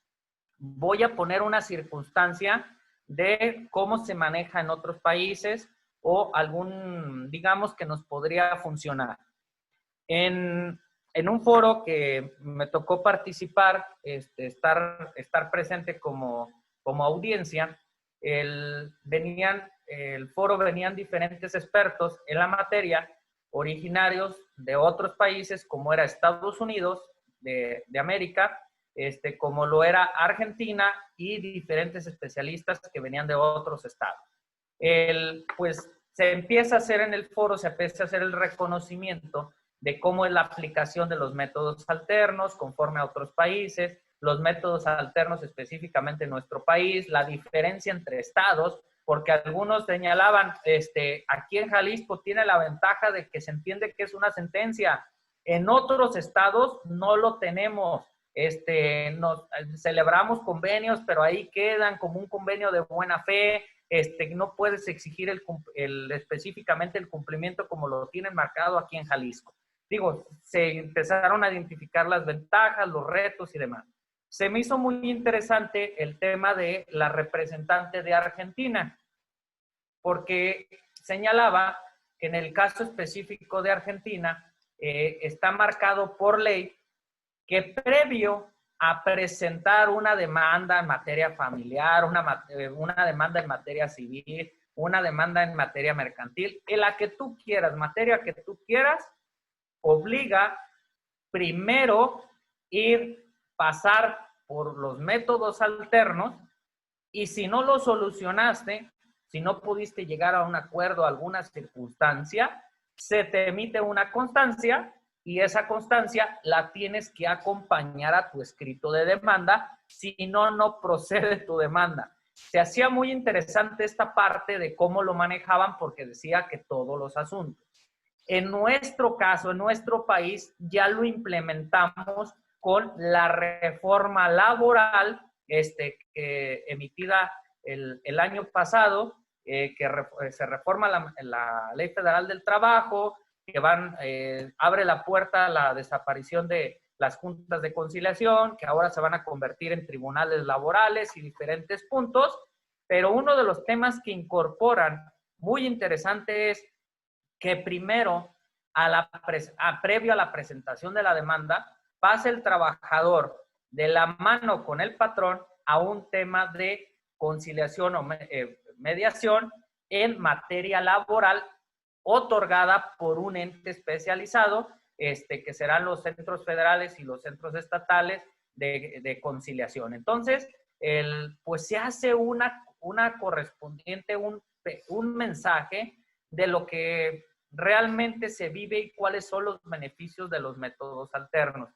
Voy a poner una circunstancia de cómo se maneja en otros países o digamos, que nos podría funcionar. En un foro que me tocó participar, estar presente como audiencia, el foro venían diferentes expertos en la materia, originarios de otros países, como era Estados Unidos de América, como lo era Argentina, y diferentes especialistas que venían de otros estados. Pues se empieza a hacer en el foro, se empieza a hacer el reconocimiento de cómo es la aplicación de los métodos alternos conforme a otros países, los métodos alternos específicamente en nuestro país, la diferencia entre estados, porque algunos señalaban, aquí en Jalisco tiene la ventaja de que se entiende que es una sentencia, en otros estados no lo tenemos, nos celebramos convenios, pero ahí quedan como un convenio de buena fe, no puedes exigir específicamente el cumplimiento como lo tienen marcado aquí en Jalisco. Digo, se empezaron a identificar las ventajas, los retos y demás. Se me hizo muy interesante el tema de la representante de Argentina, porque señalaba que en el caso específico de Argentina está marcado por ley que previo a presentar una demanda en materia familiar, una demanda en materia civil, una demanda en materia mercantil, en la que tú quieras, materia que tú quieras, obliga primero pasar por los métodos alternos, y si no lo solucionaste, si no pudiste llegar a un acuerdo, a alguna circunstancia, se te emite una constancia y esa constancia la tienes que acompañar a tu escrito de demanda, si no, no procede tu demanda. Se hacía muy interesante esta parte de cómo lo manejaban porque decía que todos los asuntos. En nuestro caso, en nuestro país, ya lo implementamos con la reforma laboral emitida el año pasado, se reforma la Ley Federal del Trabajo, que abre la puerta a la desaparición de las juntas de conciliación, que ahora se van a convertir en tribunales laborales y diferentes puntos, pero uno de los temas que incorporan muy interesante es que primero, previo a la presentación de la demanda, pase el trabajador de la mano con el patrón a un tema de conciliación o mediación en materia laboral otorgada por un ente especializado, que serán los centros federales y los centros estatales de conciliación. Entonces, pues se hace una correspondiente, un mensaje de lo que realmente se vive y cuáles son los beneficios de los métodos alternos.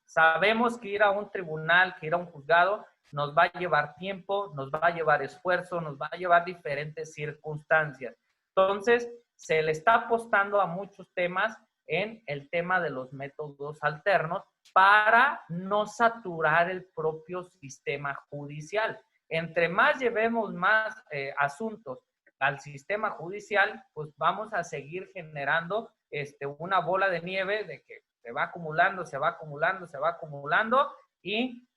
Sabemos que ir a un tribunal, que ir a un juzgado, nos va a llevar tiempo, nos va a llevar esfuerzo, nos va a llevar diferentes circunstancias. Entonces, se le está apostando a muchos temas en el tema de los métodos alternos para no saturar el propio sistema judicial. Entre más llevemos más asuntos al sistema judicial, pues vamos a seguir generando una bola de nieve de que se va acumulando, se va acumulando, se va acumulando y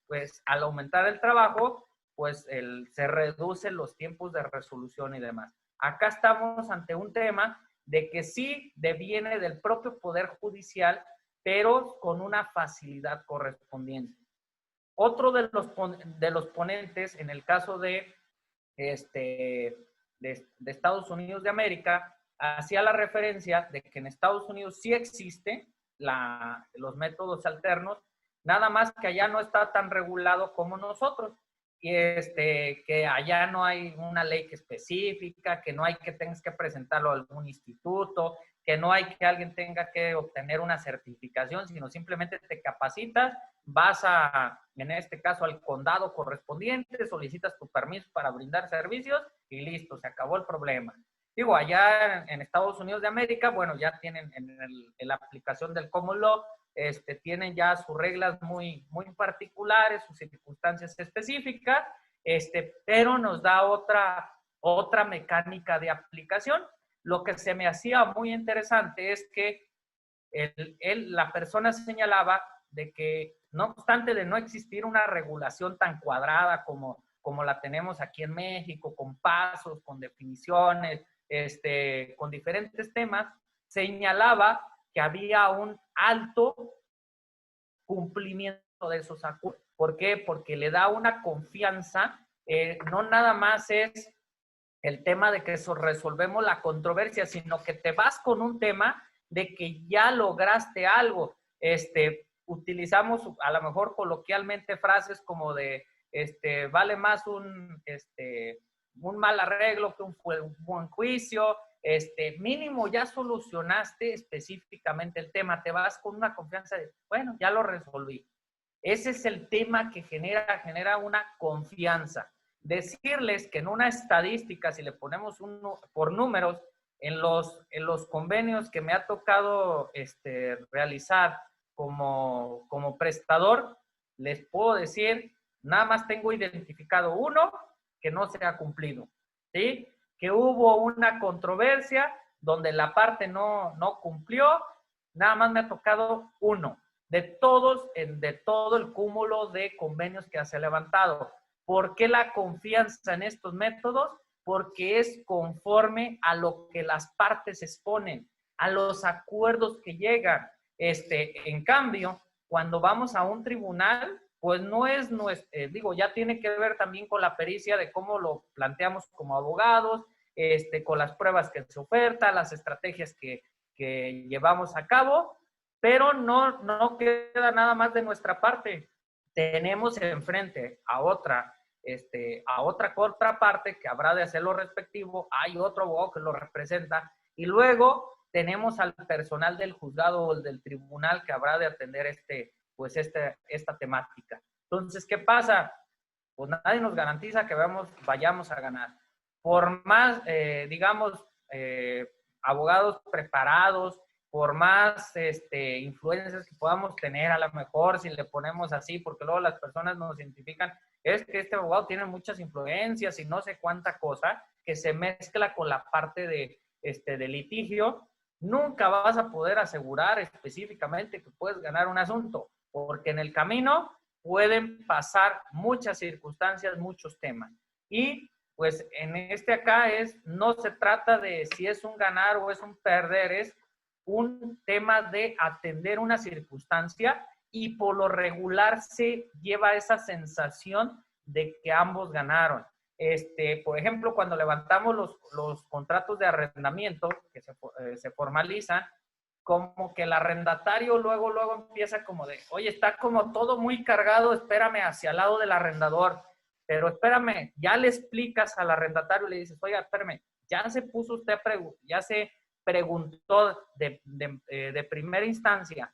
pues al aumentar el trabajo, pues se reducen los tiempos de resolución y demás. Acá estamos ante un tema de que sí deviene del propio Poder Judicial, pero con una facilidad correspondiente. Otro de los ponentes, en el caso de Estados Unidos de América, hacía la referencia de que en Estados Unidos sí existe los métodos alternos, nada más que allá no está tan regulado como nosotros, y que allá no hay una ley específica, que no hay que tengas que presentarlo a algún instituto, que no hay que alguien tenga que obtener una certificación, sino simplemente te capacitas, vas en este caso, al condado correspondiente, solicitas tu permiso para brindar servicios y listo, se acabó el problema. Digo, allá en Estados Unidos de América, bueno, ya tienen en la aplicación del Common Law, tienen ya sus reglas muy, muy particulares, sus circunstancias específicas, pero nos da otra mecánica de aplicación. Lo que se me hacía muy interesante es que la persona señalaba de que, no obstante de no existir una regulación tan cuadrada como la tenemos aquí en México, con pasos, con definiciones, con diferentes temas, señalaba que había un alto cumplimiento de esos acuerdos. ¿Por qué? Porque le da una confianza, no nada más es el tema de que resolvemos la controversia, sino que te vas con un tema de que ya lograste algo. Utilizamos a lo mejor coloquialmente frases como de, vale más un mal arreglo que un buen juicio, mínimo ya solucionaste específicamente el tema, te vas con una confianza de, bueno, ya lo resolví. Ese es el tema que genera una confianza. Decirles que en una estadística, si le ponemos por números, en los convenios que me ha tocado realizar como prestador, les puedo decir, nada más tengo identificado uno que no se ha cumplido, ¿sí? Que hubo una controversia donde la parte no cumplió, nada más me ha tocado uno de todo el cúmulo de convenios que se ha levantado. ¿Por qué la confianza en estos métodos? porque es conforme a lo que las partes exponen, a los acuerdos que llegan. En cambio, cuando vamos a un tribunal, pues no es, digo, ya tiene que ver también con la pericia de cómo lo planteamos como abogados, con las pruebas que se ofertan, las estrategias que llevamos a cabo, pero no queda nada más de nuestra parte. Tenemos enfrente a otra contraparte que habrá de hacer lo respectivo, hay otro abogado que lo representa, y luego tenemos al personal del juzgado o del tribunal que habrá de atender esta temática. Entonces, ¿qué pasa? Pues nadie nos garantiza que vayamos a ganar. Por más, abogados preparados, por más influencias que podamos tener, a lo mejor si le ponemos así, porque luego las personas nos identifican, es que este abogado tiene muchas influencias y no sé cuánta cosa, que se mezcla con la parte de litigio, nunca vas a poder asegurar específicamente que puedes ganar un asunto, porque en el camino pueden pasar muchas circunstancias, muchos temas. Y pues en acá no se trata de si es un ganar o es un perder, es un tema de atender una circunstancia y por lo regular se lleva esa sensación de que ambos ganaron. Por ejemplo, cuando levantamos los contratos de arrendamiento que se formalizan, como que el arrendatario luego empieza como de, oye, está como todo muy cargado, espérame hacia el lado del arrendador, pero espérame, ya le explicas al arrendatario y le dices, oiga, espérame, ya se puso usted, ya se preguntó de primera instancia,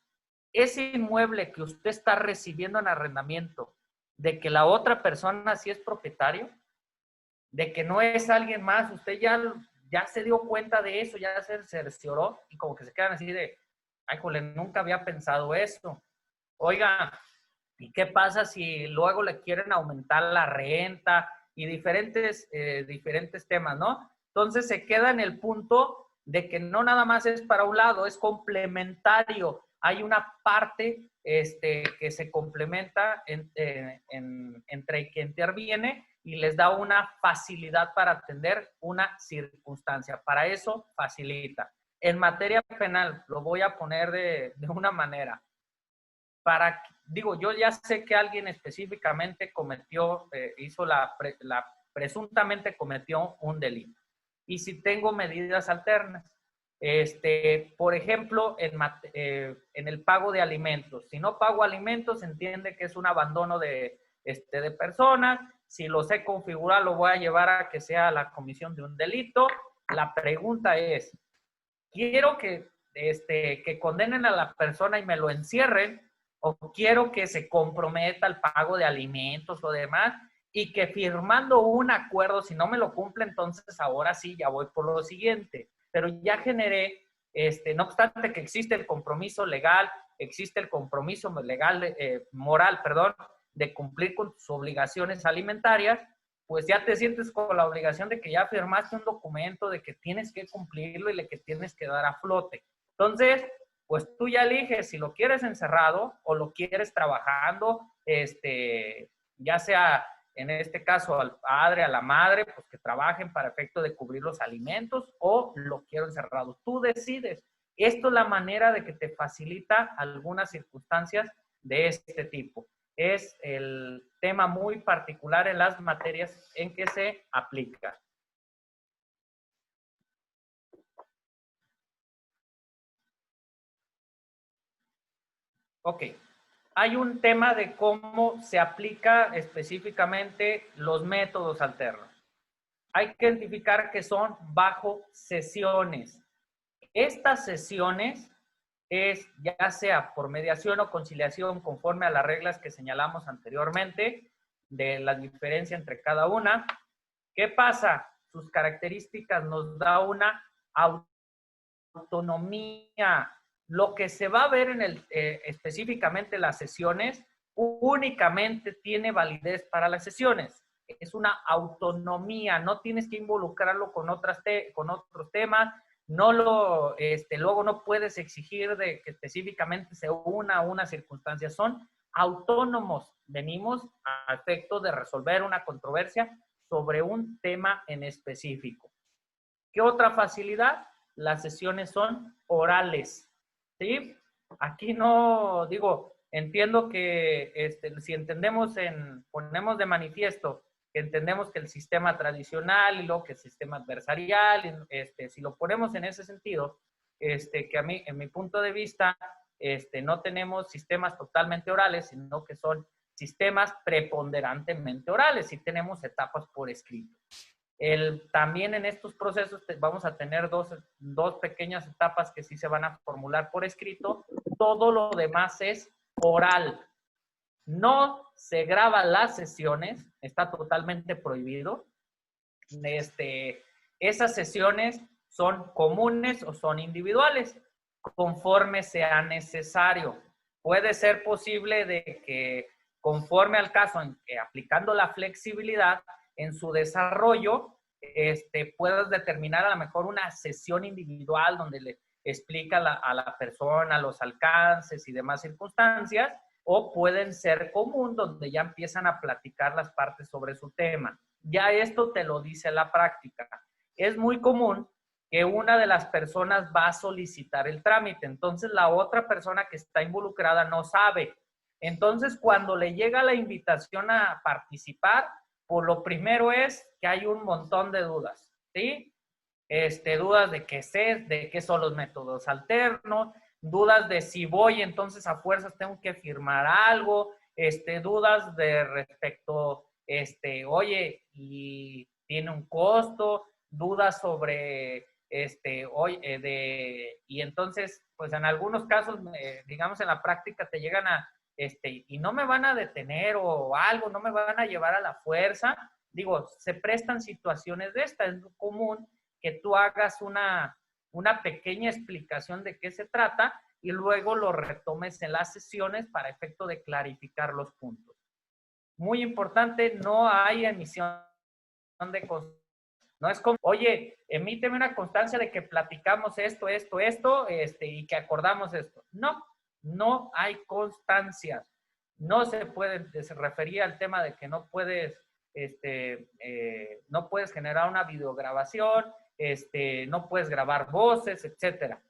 ese inmueble que usted está recibiendo en arrendamiento, de que la otra persona sí es propietario, de que no es alguien más, usted ya se dio cuenta de eso, ya se cercioró y como que se quedan así de, ay, jole, nunca había pensado eso. Oiga, ¿y qué pasa si luego le quieren aumentar la renta y diferentes temas, ¿no? Entonces se queda en el punto de que no nada más es para un lado, es complementario. Hay una parte que se complementa entre que interviene y les da una facilidad para atender una circunstancia. Para eso facilita. En materia penal, lo voy a poner de una manera. Yo ya sé que alguien específicamente presuntamente cometió un delito. Y si tengo medidas alternas, por ejemplo, en el pago de alimentos. Si no pago alimentos, se entiende que es un abandono de personas. Si lo sé configurar, lo voy a llevar a que sea la comisión de un delito. La pregunta es, ¿quiero que condenen a la persona y me lo encierren? ¿O quiero que se comprometa al pago de alimentos o demás? Y que firmando un acuerdo, si no me lo cumple, entonces ahora sí, ya voy por lo siguiente. Pero ya generé, no obstante que existe el compromiso legal, existe el compromiso legal, moral, perdón, de cumplir con tus obligaciones alimentarias, pues ya te sientes con la obligación de que ya firmaste un documento, de que tienes que cumplirlo y de que tienes que dar a flote. Entonces, pues tú ya eliges si lo quieres encerrado o lo quieres trabajando, ya sea en este caso al padre, a la madre, pues que trabajen para efecto de cubrir los alimentos o lo quiero encerrado. Tú decides. Esto es la manera de que te facilita algunas circunstancias de este tipo. Es el tema muy particular en las materias en que se aplica. Ok. Hay un tema de cómo se aplica específicamente los métodos alternos. Hay que identificar que son bajo sesiones. Estas sesiones es ya sea por mediación o conciliación conforme a las reglas que señalamos anteriormente de la diferencia entre cada una. ¿Qué pasa? Sus características nos da una autonomía. Lo que se va a ver en específicamente las sesiones únicamente tiene validez para las sesiones. Es una autonomía, no tienes que involucrarlo con otros temas, luego no puedes exigir de que específicamente se una a una circunstancia, son autónomos. Venimos a efecto de resolver una controversia sobre un tema en específico. ¿Qué otra facilidad? Las sesiones son orales, ¿sí? Aquí no, digo, entiendo que si ponemos de manifiesto que entendemos que el sistema tradicional y luego que el sistema adversarial, si lo ponemos en ese sentido, que a mí, en mi punto de vista, no tenemos sistemas totalmente orales, sino que son sistemas preponderantemente orales y tenemos etapas por escrito. También en estos procesos vamos a tener dos pequeñas etapas que sí se van a formular por escrito. Todo lo demás es oral. No se graban las sesiones, está totalmente prohibido. Esas sesiones son comunes o son individuales, conforme sea necesario. Puede ser posible de que conforme al caso, aplicando la flexibilidad en su desarrollo, puedas determinar a lo mejor una sesión individual donde le explica a la persona los alcances y demás circunstancias, o pueden ser común donde ya empiezan a platicar las partes sobre su tema. Ya esto te lo dice la práctica. Es muy común que una de las personas va a solicitar el trámite, entonces la otra persona que está involucrada no sabe. Entonces, cuando le llega la invitación a participar, pues lo primero es que hay un montón de dudas, ¿sí? Dudas de qué son los métodos alternos, dudas de si voy, entonces a fuerzas tengo que firmar algo, dudas de respecto, oye, y tiene un costo, dudas sobre, y entonces, pues en algunos casos, digamos en la práctica te llegan a, y no me van a detener o algo, no me van a llevar a la fuerza. Digo, se prestan situaciones de esta, es común que tú hagas una pequeña explicación de qué se trata y luego lo retomes en las sesiones para efecto de clarificar los puntos. Muy importante, no hay emisión de constancia. No es como, oye, emíteme una constancia de que platicamos esto, y que acordamos esto. No, no hay constancias. No se puede, se refería al tema de que no puedes generar una videograbación, no puedes grabar voces, etcétera.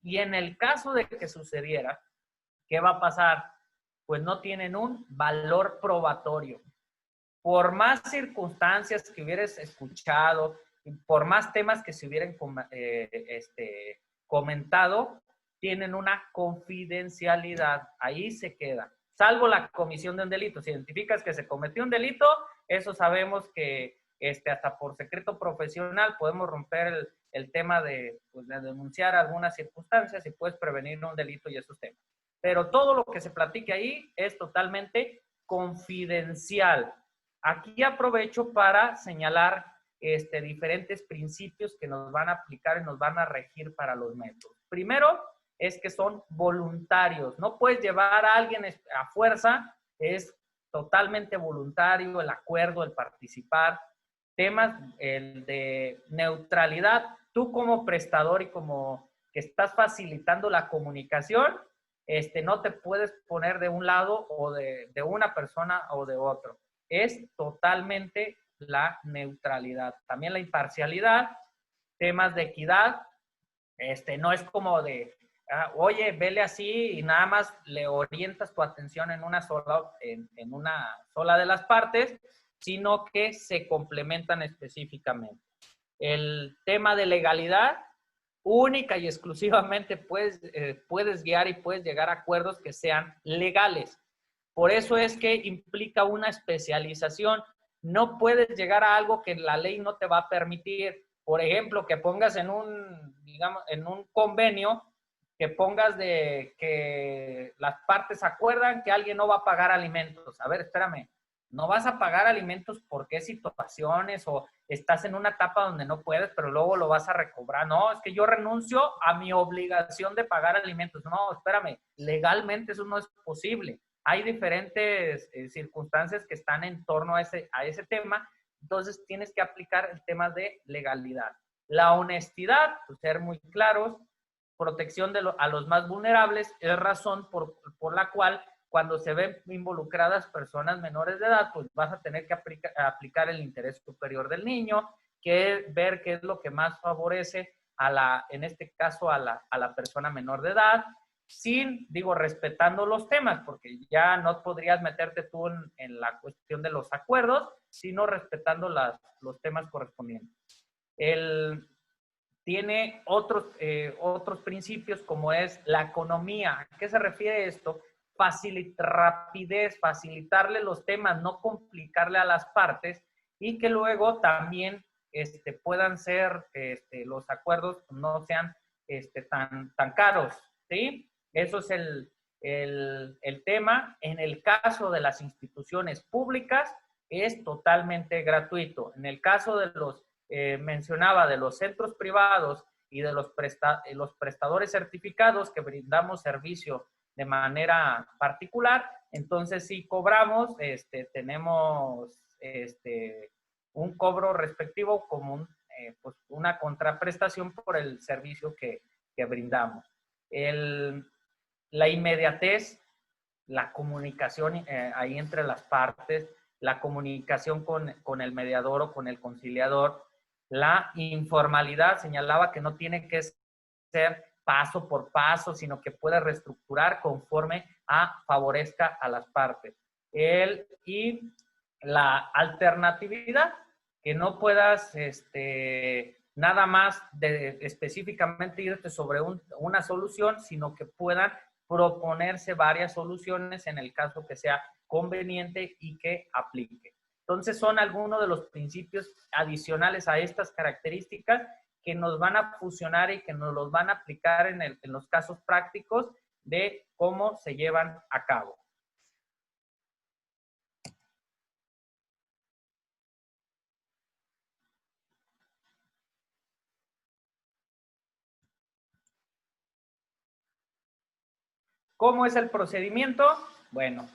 Y en el caso de que sucediera, ¿qué va a pasar? Pues no tienen un valor probatorio. Por más circunstancias que hubieras escuchado, por más temas que se hubieran comentado, tienen una confidencialidad. Ahí se queda. Salvo la comisión de un delito. Si identificas que se cometió un delito, eso sabemos que hasta por secreto profesional podemos romper el tema de denunciar algunas circunstancias y puedes prevenir un delito y esos temas. Pero todo lo que se platique ahí es totalmente confidencial. Aquí aprovecho para señalar diferentes principios que nos van a aplicar y nos van a regir para los métodos. Primero es que son voluntarios. No puedes llevar a alguien a fuerza, es totalmente voluntario el acuerdo, el participar. Temas el de neutralidad. Tú como prestador y como que estás facilitando la comunicación, no te puedes poner de un lado o de una persona o de otro. Es totalmente la neutralidad. También la imparcialidad, temas de equidad, no es como de, oye, vele así y nada más le orientas tu atención en una sola de las partes, sino que se complementan específicamente. El tema de legalidad, única y exclusivamente puedes guiar y puedes llegar a acuerdos que sean legales. Por eso es que implica una especialización. No puedes llegar a algo que la ley no te va a permitir. Por ejemplo, que pongas en un convenio, que pongas de que las partes acuerdan que alguien no va a pagar alimentos. A ver, espérame, no vas a pagar alimentos por qué situaciones o estás en una etapa donde no puedes, pero luego lo vas a recobrar. No, es que yo renuncio a mi obligación de pagar alimentos. No, espérame, legalmente eso no es posible. Hay diferentes circunstancias que están en torno a ese tema, entonces tienes que aplicar el tema de legalidad. La honestidad, pues ser muy claros, protección a los más vulnerables, es razón por la cual cuando se ven involucradas personas menores de edad, pues vas a tener que aplicar el interés superior del niño, ver qué es lo que más favorece en este caso, a la persona menor de edad, respetando los temas, porque ya no podrías meterte tú en la cuestión de los acuerdos, sino respetando los temas correspondientes. Tiene otros principios, como es la economía. ¿A qué se refiere esto? Rapidez, facilitarle los temas, no complicarle a las partes, y que luego también puedan ser, los acuerdos no sean tan caros, ¿sí? Eso es el tema. En el caso de las instituciones públicas, es totalmente gratuito. En el caso de mencionaba de los centros privados y de los prestadores certificados que brindamos servicio de manera particular, entonces sí cobramos, tenemos un cobro respectivo como pues una contraprestación por el servicio que brindamos. La inmediatez, la comunicación ahí entre las partes, la comunicación con el mediador o con el conciliador, la informalidad, señalaba que no tiene que ser paso por paso, sino que puede reestructurar conforme favorezca a las partes. Y la alternatividad, que no puedas nada más específicamente irte sobre una solución, sino que puedan proponerse varias soluciones en el caso que sea conveniente y que aplique. Entonces son algunos de los principios adicionales a estas características que nos van a fusionar y que nos los van a aplicar en los casos prácticos de cómo se llevan a cabo. ¿Cómo es el procedimiento? Bueno,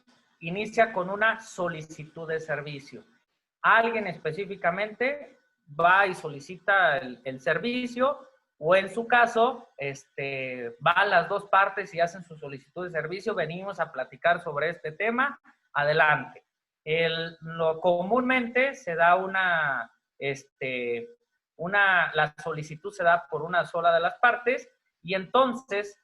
inicia con una solicitud de servicio. Alguien específicamente va y solicita el servicio, o en su caso, va a las dos partes y hacen su solicitud de servicio. Venimos a platicar sobre este tema. Adelante. Comúnmente se da la solicitud se da por una sola de las partes, y entonces,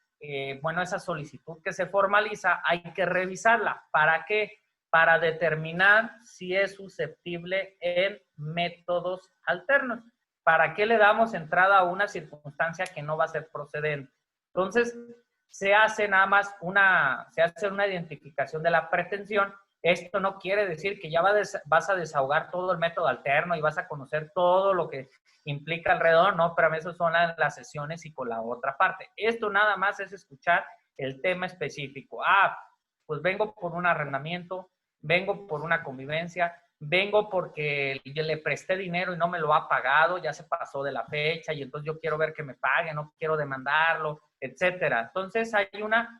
bueno, esa solicitud que se formaliza hay que revisarla. ¿Para qué? Para determinar si es susceptible en métodos alternos. ¿Para qué le damos entrada a una circunstancia que no va a ser procedente? Entonces, se hace nada más una identificación de la pretensión. Esto no quiere decir que ya vas a desahogar todo el método alterno y vas a conocer todo lo que implica alrededor, no, pero eso son las sesiones y con la otra parte. Esto nada más es escuchar el tema específico. Pues vengo por un arrendamiento, vengo por una convivencia, vengo porque le presté dinero y no me lo ha pagado, ya se pasó de la fecha y entonces yo quiero ver que me pague, no quiero demandarlo, etcétera. Entonces hay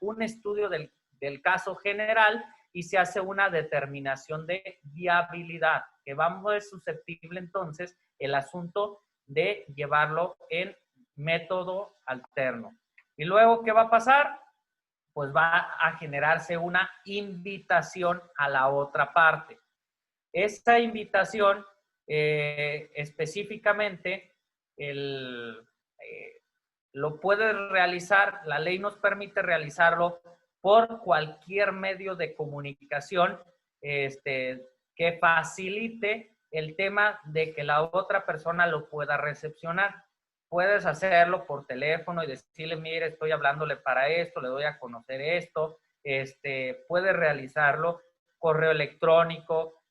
un estudio del caso general y se hace una determinación de viabilidad, que vamos a ser susceptible entonces el asunto de llevarlo en método alterno. Y luego, ¿qué va a pasar? Pues va a generarse una invitación a la otra parte. Esta invitación, específicamente, lo puede realizar, la ley nos permite realizarlo por cualquier medio de comunicación que facilite el tema de que la otra persona lo pueda recepcionar. Puedes hacerlo por teléfono y decirle, mire, estoy hablándole para esto, le doy a conocer esto. Puedes realizarlo correo electrónico,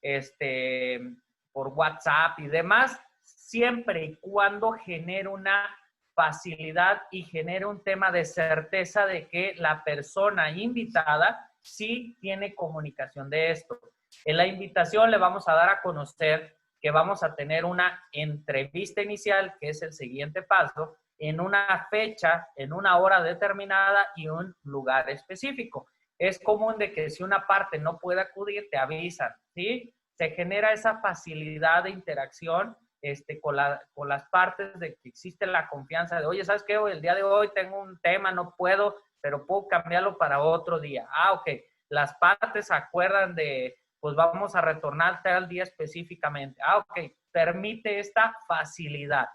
por WhatsApp y demás, siempre y cuando genere una facilidad y genere un tema de certeza de que la persona invitada sí tiene comunicación de esto. En la invitación le vamos a dar a conocer que vamos a tener una entrevista inicial, que es el siguiente paso, en una fecha, en una hora determinada y un lugar específico. Es común de que si una parte no puede acudir, te avisan, ¿sí? Se genera esa facilidad de interacción con las partes, de que existe la confianza de, oye, ¿sabes qué? El día de hoy tengo un tema, no puedo, pero puedo cambiarlo para otro día. Ok. las partes acuerdan de, pues vamos a retornar tal día específicamente. Ok, permite esta facilidad.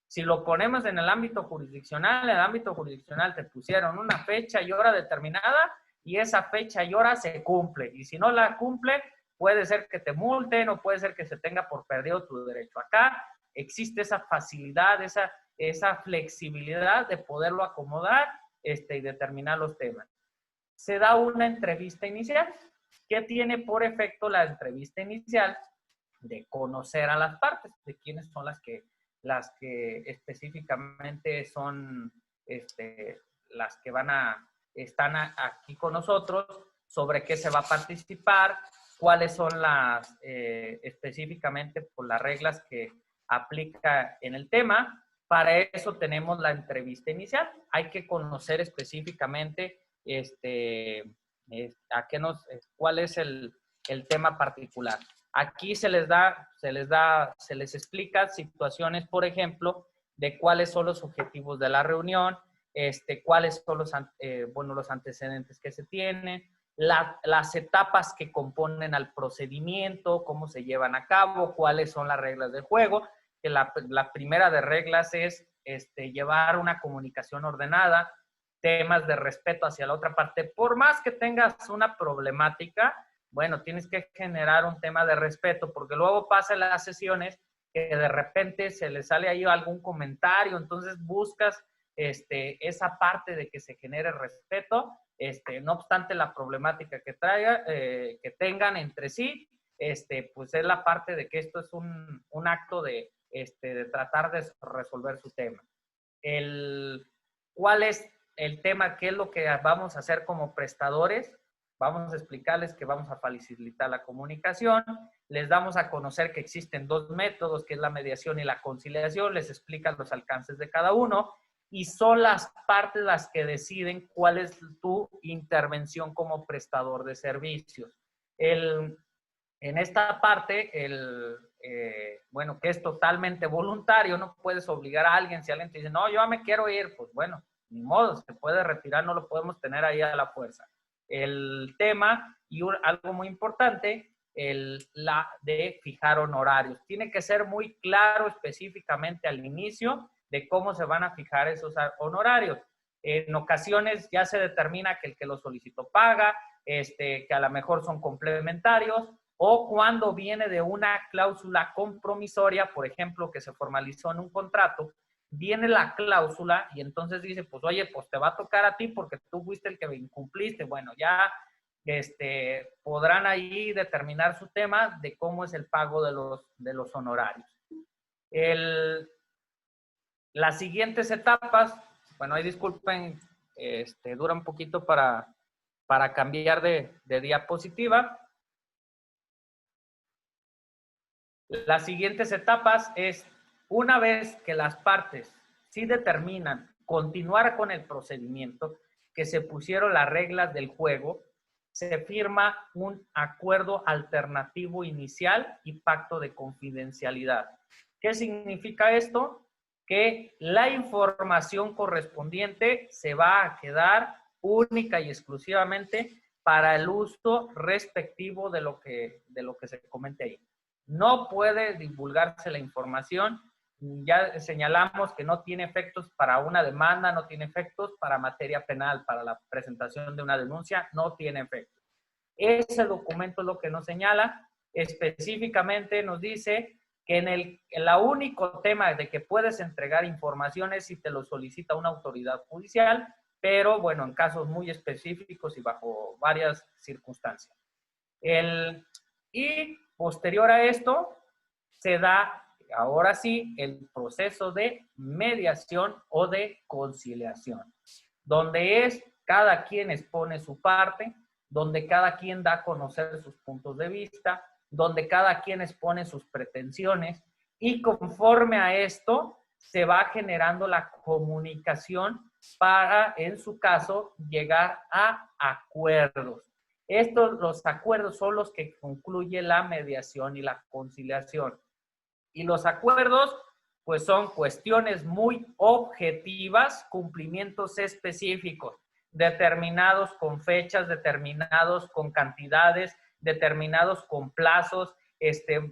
Si lo ponemos en el ámbito jurisdiccional te pusieron una fecha y hora determinada y esa fecha y hora se cumple. Y si no la cumple, puede ser que te multen o puede ser que se tenga por perdido tu derecho. Acá existe esa facilidad, esa flexibilidad de poderlo acomodar y determinar los temas. Se da una entrevista inicial. ¿Qué tiene por efecto la entrevista inicial? De conocer a las partes, de quiénes son las que específicamente son las que están aquí con nosotros, sobre qué se va a participar, cuáles son las específicamente por las reglas que aplica en el tema. Para eso tenemos la entrevista inicial. Hay que conocer específicamente cuál es el tema particular. Aquí se les explica situaciones, por ejemplo, de cuáles son los objetivos de la reunión, cuáles son los antecedentes que se tienen, las etapas que componen al procedimiento, cómo se llevan a cabo, cuáles son las reglas del juego. Que la primera de reglas es llevar una comunicación ordenada, temas de respeto hacia la otra parte. Por más que tengas una problemática, bueno, tienes que generar un tema de respeto, porque luego pasa en las sesiones que de repente se le sale ahí algún comentario, entonces buscas esa parte de que se genere respeto, no obstante la problemática que tengan entre sí, pues es la parte de que esto es un acto de tratar de resolver su tema. ¿Cuál es el tema? ¿Qué es lo que vamos a hacer como prestadores? Vamos a explicarles que vamos a facilitar la comunicación, les damos a conocer que existen dos métodos, que es la mediación y la conciliación, les explican los alcances de cada uno y son las partes las que deciden cuál es tu intervención como prestador de servicios. En esta parte, bueno, que es totalmente voluntario, no puedes obligar a alguien. Si alguien te dice, no, yo me quiero ir, pues bueno, ni modo, se puede retirar, no lo podemos tener ahí a la fuerza. El tema, y algo muy importante, la de fijar honorarios. Tiene que ser muy claro específicamente al inicio de cómo se van a fijar esos honorarios. En ocasiones ya se determina que el que lo solicitó paga, que a lo mejor son complementarios, o cuando viene de una cláusula compromisoria, por ejemplo, que se formalizó en un contrato, viene la cláusula y entonces dice, pues oye, pues te va a tocar a ti porque tú fuiste el que incumpliste. Bueno, ya podrán ahí determinar su tema de cómo es el pago de los honorarios. Las siguientes etapas, bueno, ahí disculpen, dura un poquito para cambiar de diapositiva. Las siguientes etapas es, una vez que las partes sí determinan continuar con el procedimiento, que se pusieron las reglas del juego, se firma un acuerdo alternativo inicial y pacto de confidencialidad. ¿Qué significa esto? Que la información correspondiente se va a quedar única y exclusivamente para el uso respectivo de lo que se comente ahí. No puede divulgarse la información. Ya señalamos que no tiene efectos para una demanda, no tiene efectos para materia penal, para la presentación de una denuncia, no tiene efectos. Ese documento es lo que nos señala. Específicamente nos dice que en el único tema de que puedes entregar información es si te lo solicita una autoridad judicial, pero bueno, en casos muy específicos y bajo varias circunstancias. Y posterior a esto, se da, ahora sí, el proceso de mediación o de conciliación, donde cada quien expone su parte, donde cada quien da a conocer sus puntos de vista, donde cada quien expone sus pretensiones, y conforme a esto se va generando la comunicación para, en su caso, llegar a acuerdos. Los acuerdos son los que concluye la mediación y la conciliación. Y los acuerdos, pues son cuestiones muy objetivas, cumplimientos específicos. determinados con fechas, determinados con cantidades, determinados con plazos,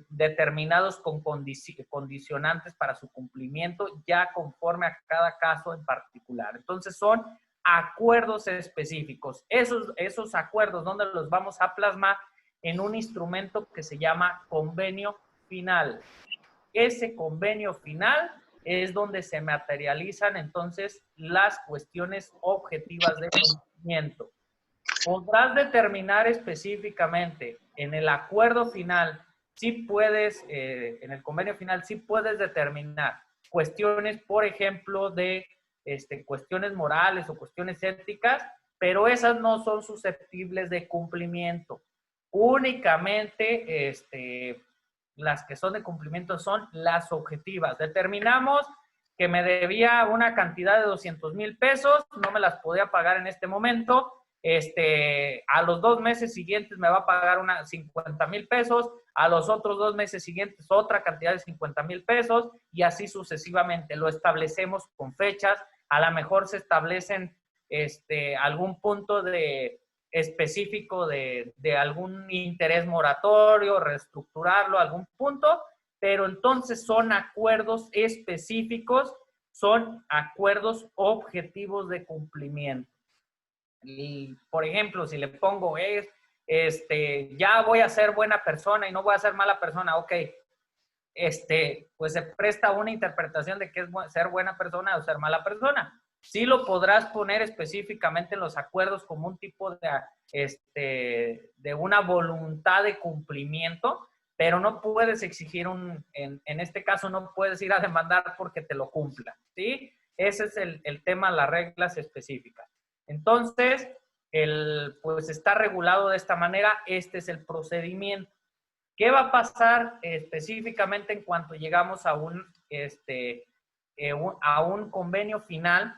determinados con condicionantes para su cumplimiento, ya conforme a cada caso en particular. Entonces son acuerdos específicos. Esos acuerdos, ¿dónde los vamos a plasmar? En un instrumento que se llama convenio final. Ese convenio final es donde se materializan entonces las cuestiones objetivas de cumplimiento. Podrás determinar específicamente en el acuerdo final, si puedes, en el convenio final, si puedes determinar cuestiones, por ejemplo, de cuestiones morales o cuestiones éticas, pero esas no son susceptibles de cumplimiento. Únicamente las que son de cumplimiento son las objetivas. Determinamos que me debía una cantidad de 200,000 pesos, no me las podía pagar en este momento. A los 2 meses siguientes me va a pagar 50,000 pesos, a los otros 2 meses siguientes otra cantidad de 50,000 pesos y así sucesivamente. Lo establecemos con fechas, a lo mejor se establecen algún punto específico de algún interés moratorio, reestructurarlo, algún punto, pero entonces son acuerdos específicos, son acuerdos objetivos de cumplimiento. Y, por ejemplo, si le pongo ya voy a ser buena persona y no voy a ser mala persona, ok, pues se presta una interpretación de qué es ser buena persona o ser mala persona. Sí lo podrás poner específicamente en los acuerdos como un tipo de una voluntad de cumplimiento, pero no puedes exigir en este caso no puedes ir a demandar porque te lo cumpla, ¿sí? Ese es el tema, las reglas específicas. Entonces, pues está regulado de esta manera, este es el procedimiento. ¿Qué va a pasar específicamente en cuanto llegamos a un convenio final?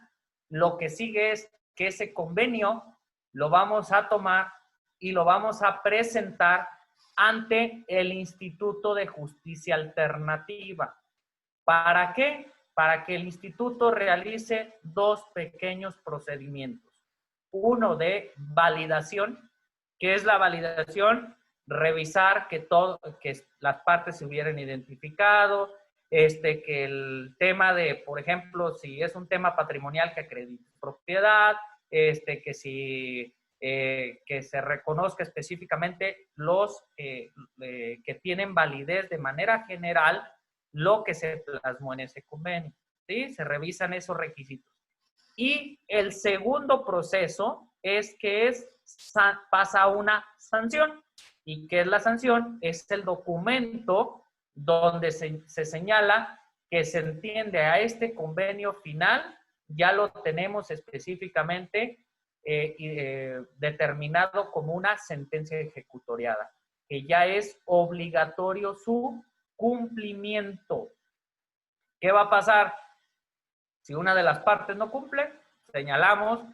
Lo que sigue es que ese convenio lo vamos a tomar y lo vamos a presentar ante el Instituto de Justicia Alternativa. ¿Para qué? Para que el instituto realice 2 pequeños procedimientos. Uno de validación, que es la validación, revisar que las partes se hubieran identificado, que el tema de, por ejemplo, si es un tema patrimonial que acredite propiedad, que se reconozca específicamente los que tienen validez de manera general lo que se plasmó en ese convenio, ¿sí? Se revisan esos requisitos. Y el segundo proceso es que pasa a una sanción. ¿Y qué es la sanción? Es el documento donde se señala que se entiende a este convenio final, ya lo tenemos específicamente determinado como una sentencia ejecutoriada, que ya es obligatorio su cumplimiento. ¿Qué va a pasar? Si una de las partes no cumple, señalamos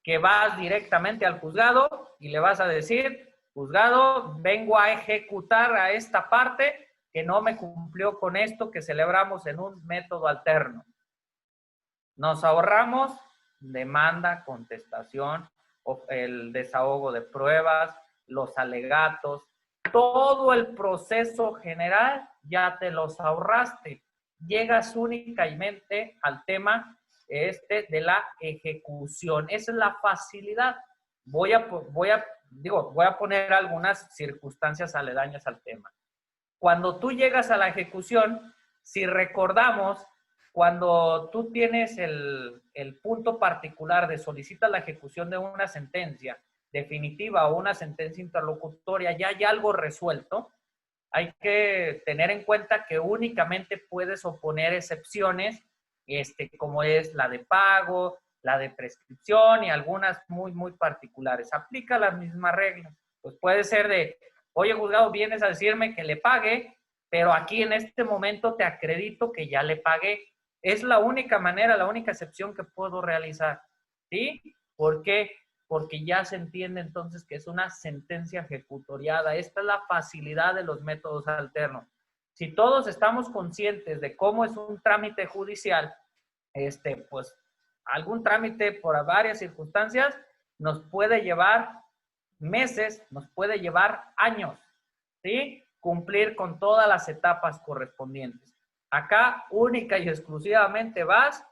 que vas directamente al juzgado y le vas a decir, juzgado, vengo a ejecutar a esta parte que no me cumplió con esto que celebramos en un método alterno. Nos ahorramos demanda, contestación, el desahogo de pruebas, los alegatos, todo el proceso general ya te los ahorraste. Llegas únicamente al tema de la ejecución. Esa es la facilidad. Voy a poner algunas circunstancias aledañas al tema. Cuando tú llegas a la ejecución, si recordamos, cuando tú tienes el punto particular de solicitar la ejecución de una sentencia definitiva o una sentencia interlocutoria, ya hay algo resuelto, hay que tener en cuenta que únicamente puedes oponer excepciones, como es la de pago, la de prescripción y algunas muy, muy particulares. Aplica las mismas reglas. Pues puede ser de, oye, juzgado, vienes a decirme que le pague, pero aquí en este momento te acredito que ya le pagué. Es la única manera, la única excepción que puedo realizar. ¿Sí? ¿Por qué? Porque ya se entiende entonces que es una sentencia ejecutoriada. Esta es la facilidad de los métodos alternos. Si todos estamos conscientes de cómo es un trámite judicial, pues algún trámite por varias circunstancias, nos puede llevar meses, nos puede llevar años, ¿sí? Cumplir con todas las etapas correspondientes. Acá única y exclusivamente vas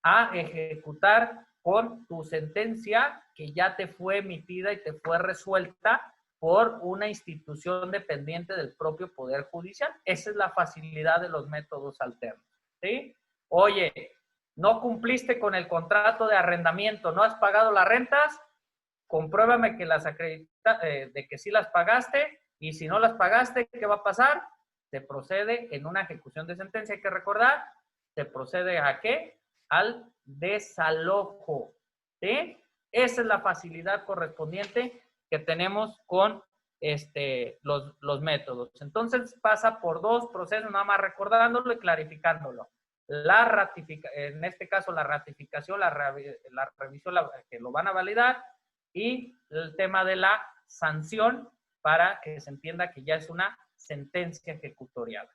a ejecutar con tu sentencia que ya te fue emitida y te fue resuelta por una institución dependiente del propio Poder Judicial. Esa es la facilidad de los métodos alternos, ¿sí? Oye, no cumpliste con el contrato de arrendamiento, no has pagado las rentas, compruébame que las de que sí las pagaste, y si no las pagaste, ¿qué va a pasar? Se procede en una ejecución de sentencia, hay que recordar, se procede ¿a qué? Al desalojo, ¿sí? Esa es la facilidad correspondiente que tenemos con los métodos. Entonces pasa por dos procesos, nada más recordándolo y clarificándolo. En este caso la ratificación, la revisión, que lo van a validar, y el tema de la sanción para que se entienda que ya es una sentencia ejecutorial.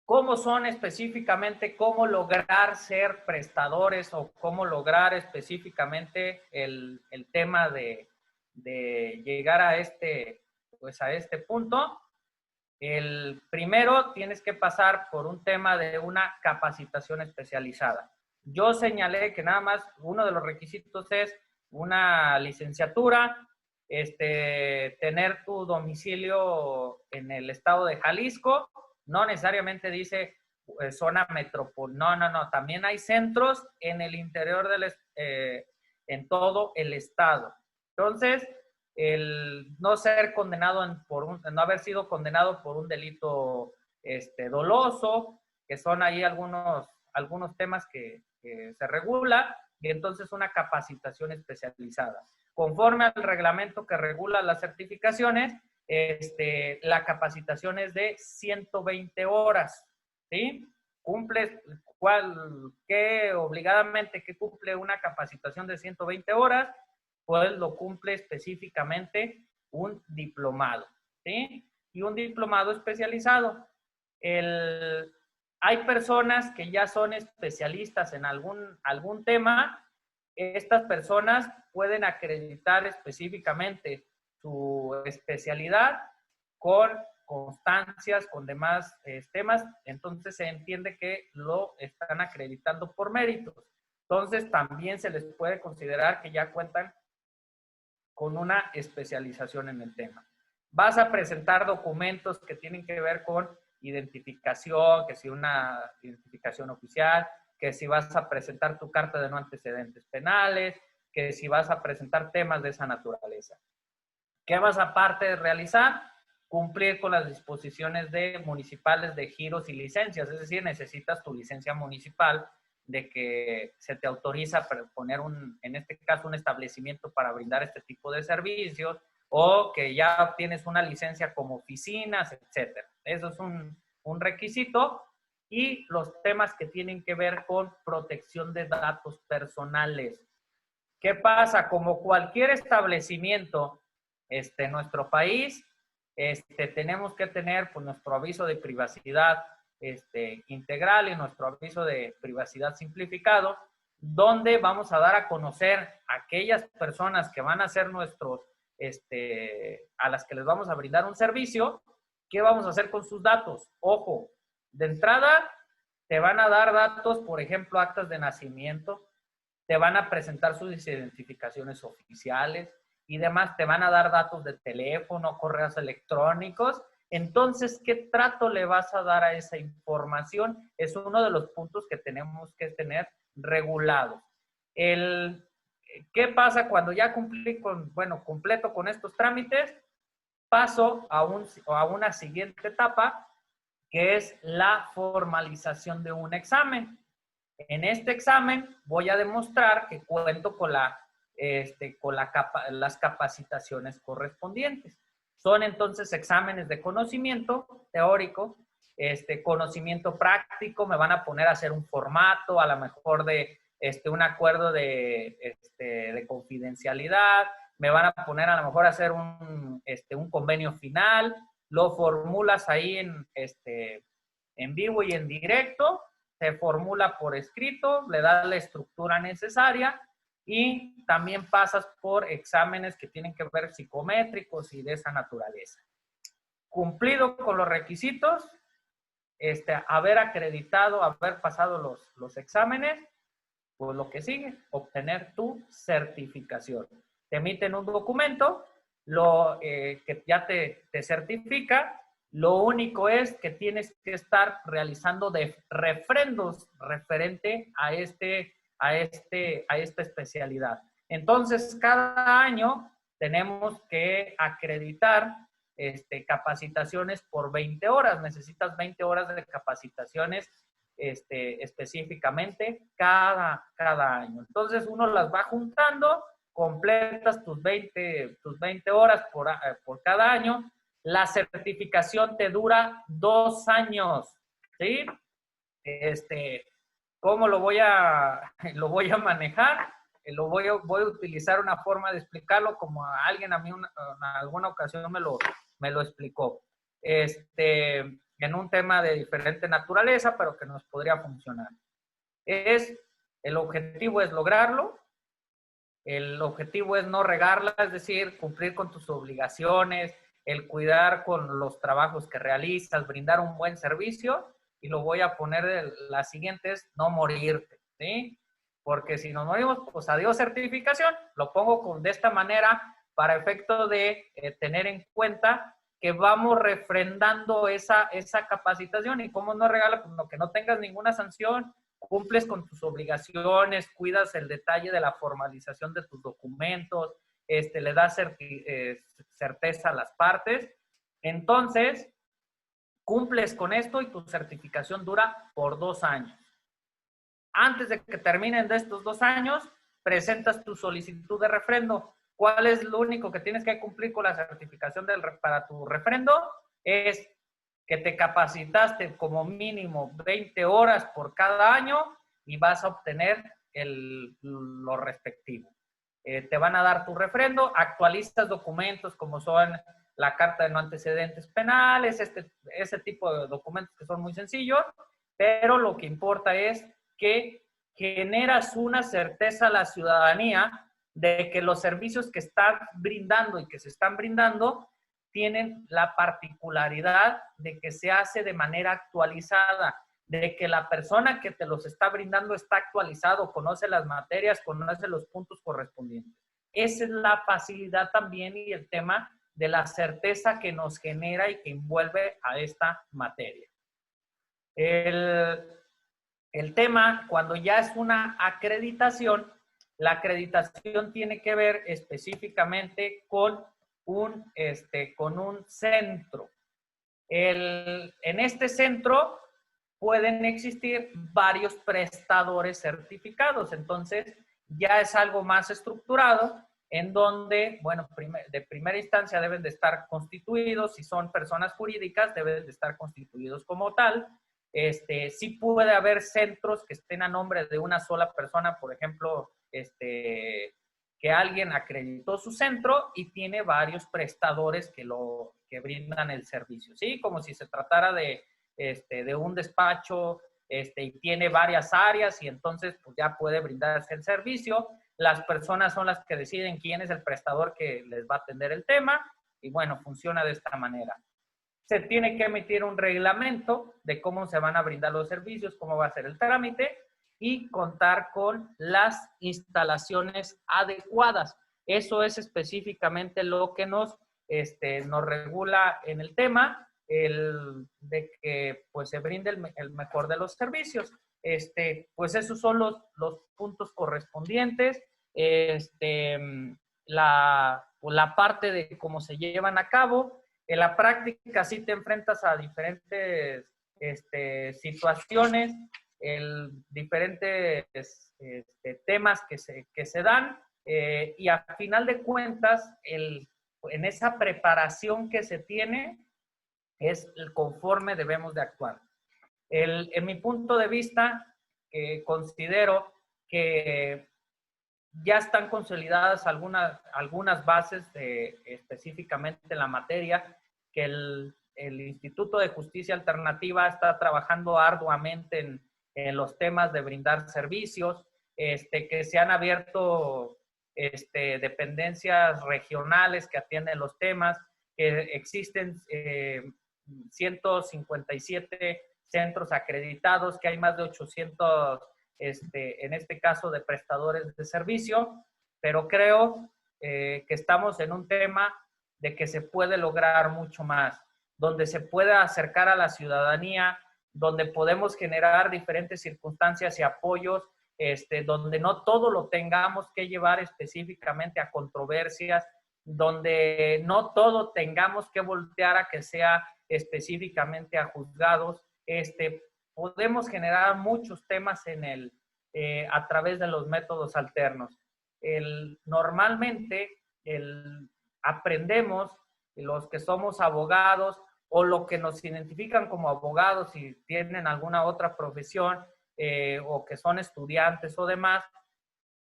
¿Cómo son específicamente, cómo lograr ser prestadores o cómo lograr específicamente el tema de llegar a este punto? El primero, tienes que pasar por un tema de una capacitación especializada. Yo señalé que nada más uno de los requisitos es una licenciatura, tener tu domicilio en el estado de Jalisco, no necesariamente dice zona metropolitana, no, también hay centros en el interior en todo el estado. Entonces, el no ser condenado no haber sido condenado por un delito doloso, que son ahí algunos temas que se regula, y entonces una capacitación especializada. Conforme al reglamento que regula las certificaciones, la capacitación es de 120 horas, ¿sí? Cumples, obligadamente que cumple una capacitación de 120 horas, pues lo cumple específicamente un diplomado, ¿sí? Y un diplomado especializado. Hay personas que ya son especialistas en algún tema. Estas personas pueden acreditar específicamente su especialidad con constancias, con demás temas. Entonces se entiende que lo están acreditando por méritos. Entonces también se les puede considerar que ya cuentan con una especialización en el tema. Vas a presentar documentos que tienen que ver con identificación, que si una identificación oficial, que si vas a presentar tu carta de no antecedentes penales, que si vas a presentar temas de esa naturaleza. ¿Qué vas aparte de realizar? Cumplir con las disposiciones municipales de giros y licencias, es decir, necesitas tu licencia municipal de que se te autoriza para poner en este caso, un establecimiento para brindar este tipo de servicios, o que ya obtienes una licencia como oficinas, etcétera. Eso es un requisito. Y los temas que tienen que ver con protección de datos personales. ¿Qué pasa? Como cualquier establecimiento en nuestro país, tenemos que tener pues, nuestro aviso de privacidad integral y nuestro aviso de privacidad simplificado, donde vamos a dar a conocer a aquellas personas que van a ser a las que les vamos a brindar un servicio, qué vamos a hacer con sus datos. Ojo, de entrada te van a dar datos, por ejemplo, actas de nacimiento, te van a presentar sus identificaciones oficiales y demás, te van a dar datos de teléfono, correos electrónicos. Entonces, ¿qué trato le vas a dar a esa información? Es uno de los puntos que tenemos que tener regulados. ¿Qué pasa cuando ya completo con estos trámites? Paso a una siguiente etapa, que es la formalización de un examen. En este examen voy a demostrar que cuento con las capacitaciones correspondientes. Son entonces exámenes de conocimiento teórico, conocimiento práctico, me van a poner a hacer un formato, a lo mejor de un acuerdo de confidencialidad, me van a poner a lo mejor a hacer un convenio final, lo formulas ahí en vivo y en directo, se formula por escrito, le das la estructura necesaria y también pasas por exámenes que tienen que ver psicométricos y de esa naturaleza. Cumplido con los requisitos, haber acreditado, haber pasado los exámenes, pues lo que sigue, obtener tu certificación. Te emiten un documento que ya te certifica. Lo único es que tienes que estar realizando refrendos referente a esta especialidad. Entonces, cada año tenemos que acreditar capacitaciones por 20 horas. Necesitas 20 horas de capacitaciones específicamente cada año. Entonces, uno las va juntando, completas tus 20 horas por cada año. La certificación te dura 2 años, ¿sí? ¿Cómo lo voy a manejar? Voy a utilizar una forma de explicarlo como alguien a mí en alguna ocasión me lo explicó. En un tema de diferente naturaleza, pero que nos podría funcionar. El objetivo es lograrlo, el objetivo es no regarla, es decir, cumplir con tus obligaciones, el cuidar con los trabajos que realizas, brindar un buen servicio, y lo voy a poner la siguiente es no morirte, ¿sí? Porque si nos morimos, pues adiós certificación. Lo pongo de esta manera para efecto de tener en cuenta que vamos refrendando esa capacitación. ¿Y cómo no regala? Pues no, que no tengas ninguna sanción, cumples con tus obligaciones, cuidas el detalle de la formalización de tus documentos, le das certeza a las partes. Entonces, cumples con esto y tu certificación dura por 2 años. Antes de que terminen de estos 2 años, presentas tu solicitud de refrendo. ¿Cuál es lo único que tienes que cumplir con la certificación para tu refrendo? Es que te capacitaste como mínimo 20 horas por cada año y vas a obtener lo respectivo. Te van a dar tu refrendo, actualizas documentos como son la carta de no antecedentes penales, ese tipo de documentos que son muy sencillos, pero lo que importa es que generas una certeza a la ciudadanía de que los servicios que están brindando y que se están brindando tienen la particularidad de que se hace de manera actualizada, de que la persona que te los está brindando está actualizado, conoce las materias, conoce los puntos correspondientes. Esa es la facilidad también y el tema de la certeza que nos genera y que envuelve a esta materia. El tema, cuando ya es una acreditación, la acreditación tiene que ver específicamente con un centro. En este centro pueden existir varios prestadores certificados, entonces ya es algo más estructurado en donde, bueno, de primera instancia deben de estar constituidos, si son personas jurídicas deben de estar constituidos como tal. Sí puede haber centros que estén a nombre de una sola persona, por ejemplo, que alguien acreditó su centro y tiene varios prestadores que brindan el servicio, ¿sí? Como si se tratara de un despacho y tiene varias áreas y entonces pues ya puede brindarse el servicio. Las personas son las que deciden quién es el prestador que les va a atender el tema y bueno, funciona de esta manera. Se tiene que emitir un reglamento de cómo se van a brindar los servicios, cómo va a ser el trámite y contar con las instalaciones adecuadas. Eso es específicamente lo que nos regula en el tema, de que pues se brinde el mejor de los servicios. Pues esos son los puntos correspondientes. La parte de cómo se llevan a cabo. En la práctica sí te enfrentas a diferentes situaciones, diferentes temas que se dan y a final de cuentas en esa preparación que se tiene es el conforme debemos de actuar. En mi punto de vista, considero que ya están consolidadas algunas bases específicamente en la materia, que el Instituto de Justicia Alternativa está trabajando arduamente en los temas de brindar servicios, que se han abierto dependencias regionales que atienden los temas, que existen 157 centros acreditados, que hay más de 800, en este caso, de prestadores de servicio, pero creo que estamos en un tema de que se puede lograr mucho más, donde se pueda acercar a la ciudadanía, donde podemos generar diferentes circunstancias y apoyos, donde no todo lo tengamos que llevar específicamente a controversias, donde no todo tengamos que voltear a que sea específicamente a juzgados. Podemos generar muchos temas a través de los métodos alternos. Normalmente aprendemos, los que somos abogados o lo que nos identifican como abogados y tienen alguna otra profesión, o que son estudiantes o demás,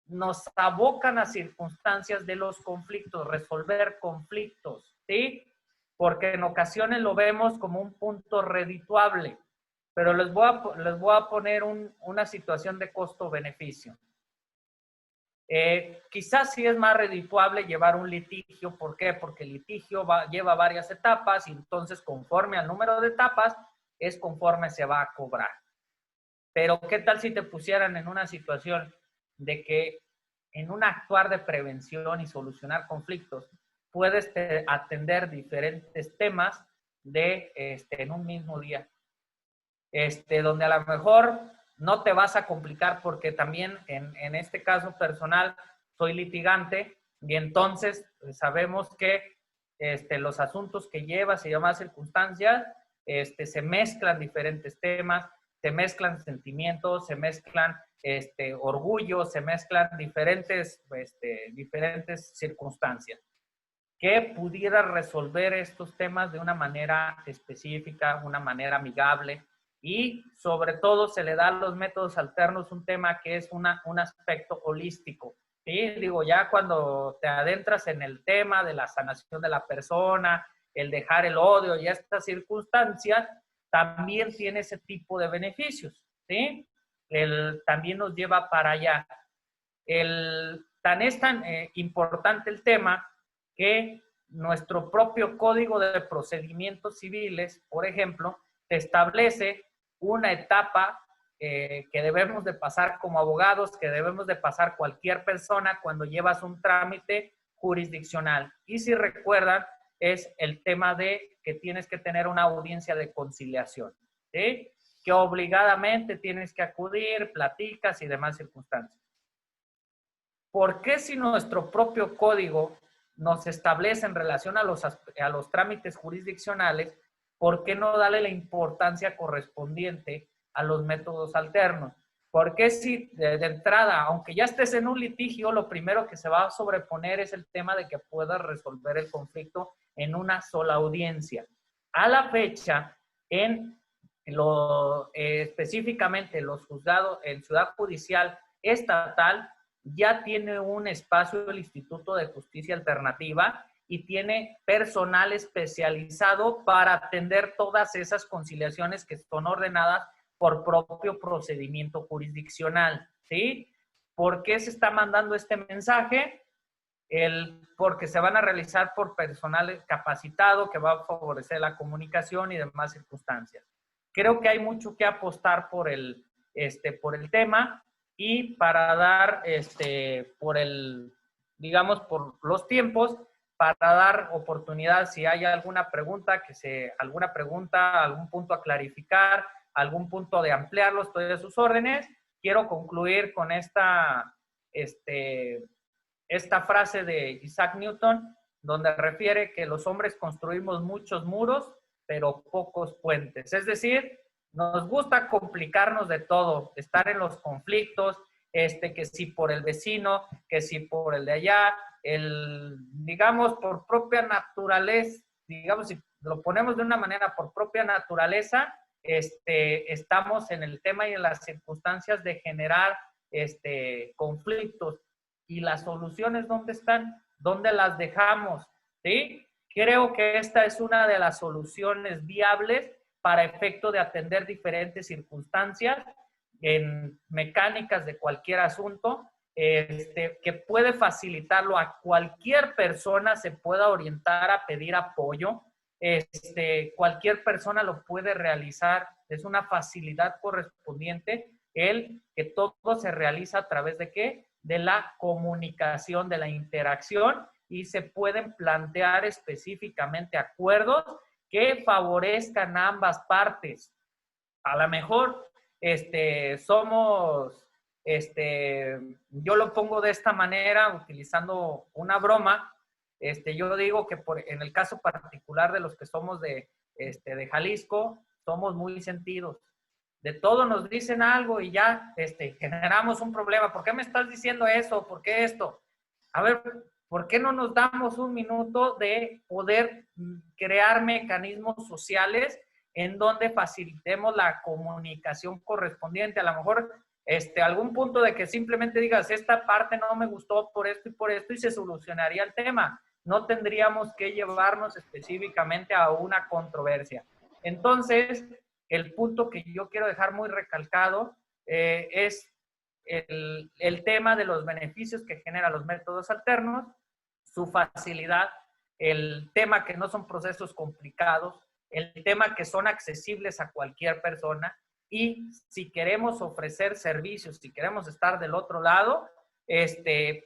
nos abocan a circunstancias de los conflictos, resolver conflictos, ¿sí? Porque en ocasiones lo vemos como un punto redituable, pero les voy a poner una situación de costo-beneficio. Quizás sí es más redituable llevar un litigio. ¿Por qué? Porque el litigio lleva varias etapas y entonces conforme al número de etapas es conforme se va a cobrar. Pero ¿qué tal si te pusieran en una situación de que en un actuar de prevención y solucionar conflictos puedes atender diferentes temas en un mismo día? Donde a lo mejor no te vas a complicar porque también en este caso personal soy litigante y entonces sabemos que los asuntos que llevas y demás circunstancias, se mezclan diferentes temas, se mezclan sentimientos, se mezclan orgullos, se mezclan diferentes circunstancias que pudiera resolver estos temas de una manera específica, una manera amigable, y sobre todo se le da a los métodos alternos un tema que es un aspecto holístico. ¿Sí? Digo, ya cuando te adentras en el tema de la sanación de la persona, el dejar el odio y estas circunstancias, también tiene ese tipo de beneficios. ¿Sí? También nos lleva para allá. Es tan importante el tema que nuestro propio Código de Procedimientos Civiles, por ejemplo, te establece una etapa que debemos de pasar como abogados, que debemos de pasar cualquier persona cuando llevas un trámite jurisdiccional. Y si recuerdan, es el tema de que tienes que tener una audiencia de conciliación, ¿sí? Que obligadamente tienes que acudir, platicas y demás circunstancias. ¿Por qué si nuestro propio código nos establece en relación a los trámites jurisdiccionales, por qué no darle la importancia correspondiente a los métodos alternos? ¿Por qué si de entrada, aunque ya estés en un litigio, lo primero que se va a sobreponer es el tema de que puedas resolver el conflicto en una sola audiencia? A la fecha, específicamente los juzgados en Ciudad Judicial Estatal, ya tiene un espacio el Instituto de Justicia Alternativa y tiene personal especializado para atender todas esas conciliaciones que son ordenadas por propio procedimiento jurisdiccional, ¿sí? ¿Por qué se está mandando este mensaje? Porque se van a realizar por personal capacitado que va a favorecer la comunicación y demás circunstancias. Creo que hay mucho que apostar por el tema. Y para dar, por los tiempos, para dar oportunidad, si hay alguna pregunta, algún punto a clarificar, algún punto de ampliarlo, estoy a sus órdenes. Quiero concluir con esta frase de Isaac Newton, donde refiere que los hombres construimos muchos muros, pero pocos puentes. Es decir, nos gusta complicarnos de todo, estar en los conflictos, que si por el vecino, que si por el de allá, digamos, por propia naturaleza, digamos, si lo ponemos de una manera, por propia naturaleza, estamos en el tema y en las circunstancias de generar conflictos. ¿Y las soluciones dónde están? ¿Dónde las dejamos? ¿Sí? Creo que esta es una de las soluciones viables para efecto de atender diferentes circunstancias en mecánicas de cualquier asunto, que puede facilitarlo a cualquier persona, se pueda orientar a pedir apoyo, cualquier persona lo puede realizar, es una facilidad correspondiente el que todo se realiza a través de ¿qué? De la comunicación, de la interacción, y se pueden plantear específicamente acuerdos que favorezcan a ambas partes. A lo mejor somos, yo lo pongo de esta manera, utilizando una broma. Yo digo que en el caso particular de los que somos de Jalisco, somos muy sentidos. De todo nos dicen algo y ya generamos un problema. ¿Por qué me estás diciendo eso? ¿Por qué esto? A ver, ¿por qué no nos damos un minuto de poder crear mecanismos sociales en donde facilitemos la comunicación correspondiente? A lo mejor algún punto de que simplemente digas, esta parte no me gustó por esto y se solucionaría el tema. No tendríamos que llevarnos específicamente a una controversia. Entonces, el punto que yo quiero dejar muy recalcado es el tema de los beneficios que generan los métodos alternos, su facilidad, el tema que no son procesos complicados, el tema que son accesibles a cualquier persona, y si queremos ofrecer servicios, si queremos estar del otro lado,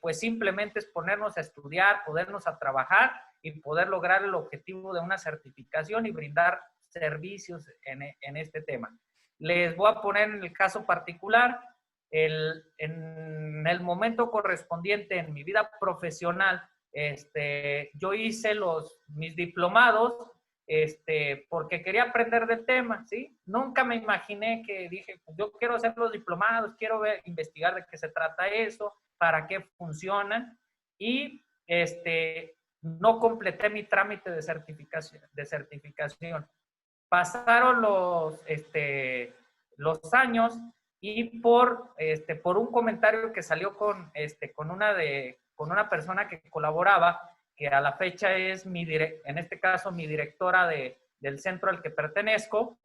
pues simplemente es ponernos a estudiar, podernos a trabajar y poder lograr el objetivo de una certificación y brindar servicios en este tema. Les voy a poner en el caso particular, en el momento correspondiente en mi vida profesional, yo hice mis diplomados porque quería aprender del tema, ¿sí? Nunca me imaginé que dije, pues yo quiero hacer los diplomados, quiero investigar de qué se trata eso, para qué funcionan, y no completé mi trámite de certificación. Pasaron los años y por un comentario que salió con una persona que colaboraba, que a la fecha es en este caso mi directora del centro al que pertenezco,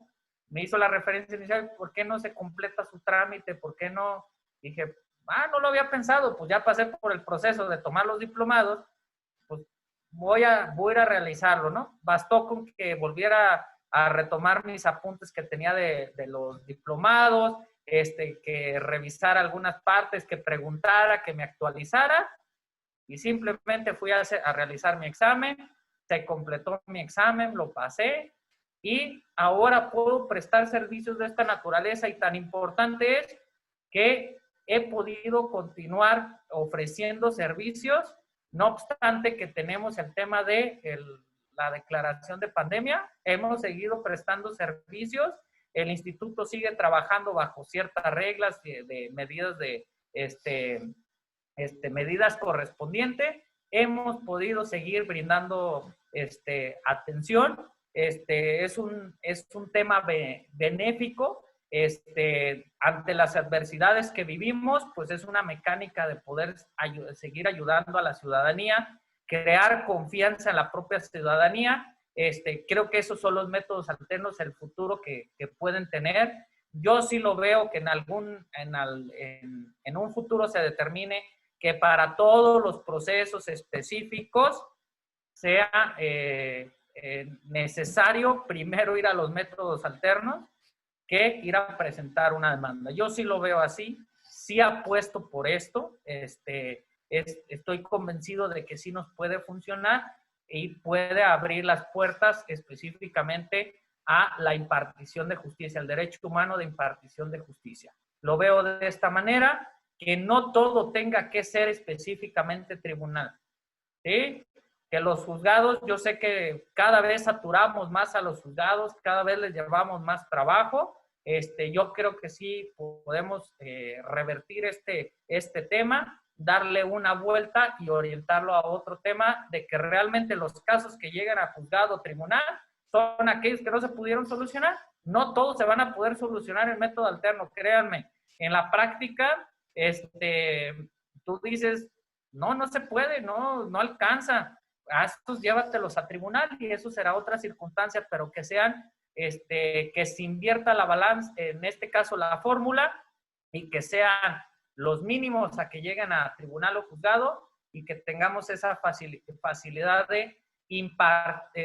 me hizo la referencia inicial, ¿por qué no se completa su trámite? ¿Por qué no? Dije, no lo había pensado, pues ya pasé por el proceso de tomar los diplomados, pues voy a ir a realizarlo, ¿no? Bastó con que volviera a retomar mis apuntes que tenía de los diplomados, que revisara algunas partes, que preguntara, que me actualizara, y simplemente fui a realizar mi examen, se completó mi examen, lo pasé, y ahora puedo prestar servicios de esta naturaleza, y tan importante es que he podido continuar ofreciendo servicios, no obstante que tenemos el tema de la declaración de pandemia, hemos seguido prestando servicios, el instituto sigue trabajando bajo ciertas reglas de medidas medidas correspondientes, hemos podido seguir brindando atención, es un tema benéfico, ante las adversidades que vivimos, pues es una mecánica de poder seguir ayudando a la ciudadanía, crear confianza en la propia ciudadanía. Creo que esos son los métodos alternos, el futuro que pueden tener. Yo sí lo veo que en un futuro se determine que para todos los procesos específicos sea necesario primero ir a los métodos alternos que ir a presentar una demanda. Yo sí lo veo así, sí apuesto por esto, estoy convencido de que sí nos puede funcionar y puede abrir las puertas específicamente a la impartición de justicia, al derecho humano de impartición de justicia. Lo veo de esta manera, que no todo tenga que ser específicamente tribunal, ¿sí? Que los juzgados, yo sé que cada vez saturamos más a los juzgados, cada vez les llevamos más trabajo, yo creo que sí podemos revertir este tema, darle una vuelta y orientarlo a otro tema, de que realmente los casos que llegan a juzgado o tribunal son aquellos que no se pudieron solucionar. No todos se van a poder solucionar en método alterno, créanme. En la práctica, tú dices, no se puede, no alcanza. A estos llévatelos a tribunal y eso será otra circunstancia, pero que sean, que se invierta la balanza, en este caso la fórmula, y que sean los mínimos a que lleguen a tribunal o juzgado y que tengamos esa facilidad de,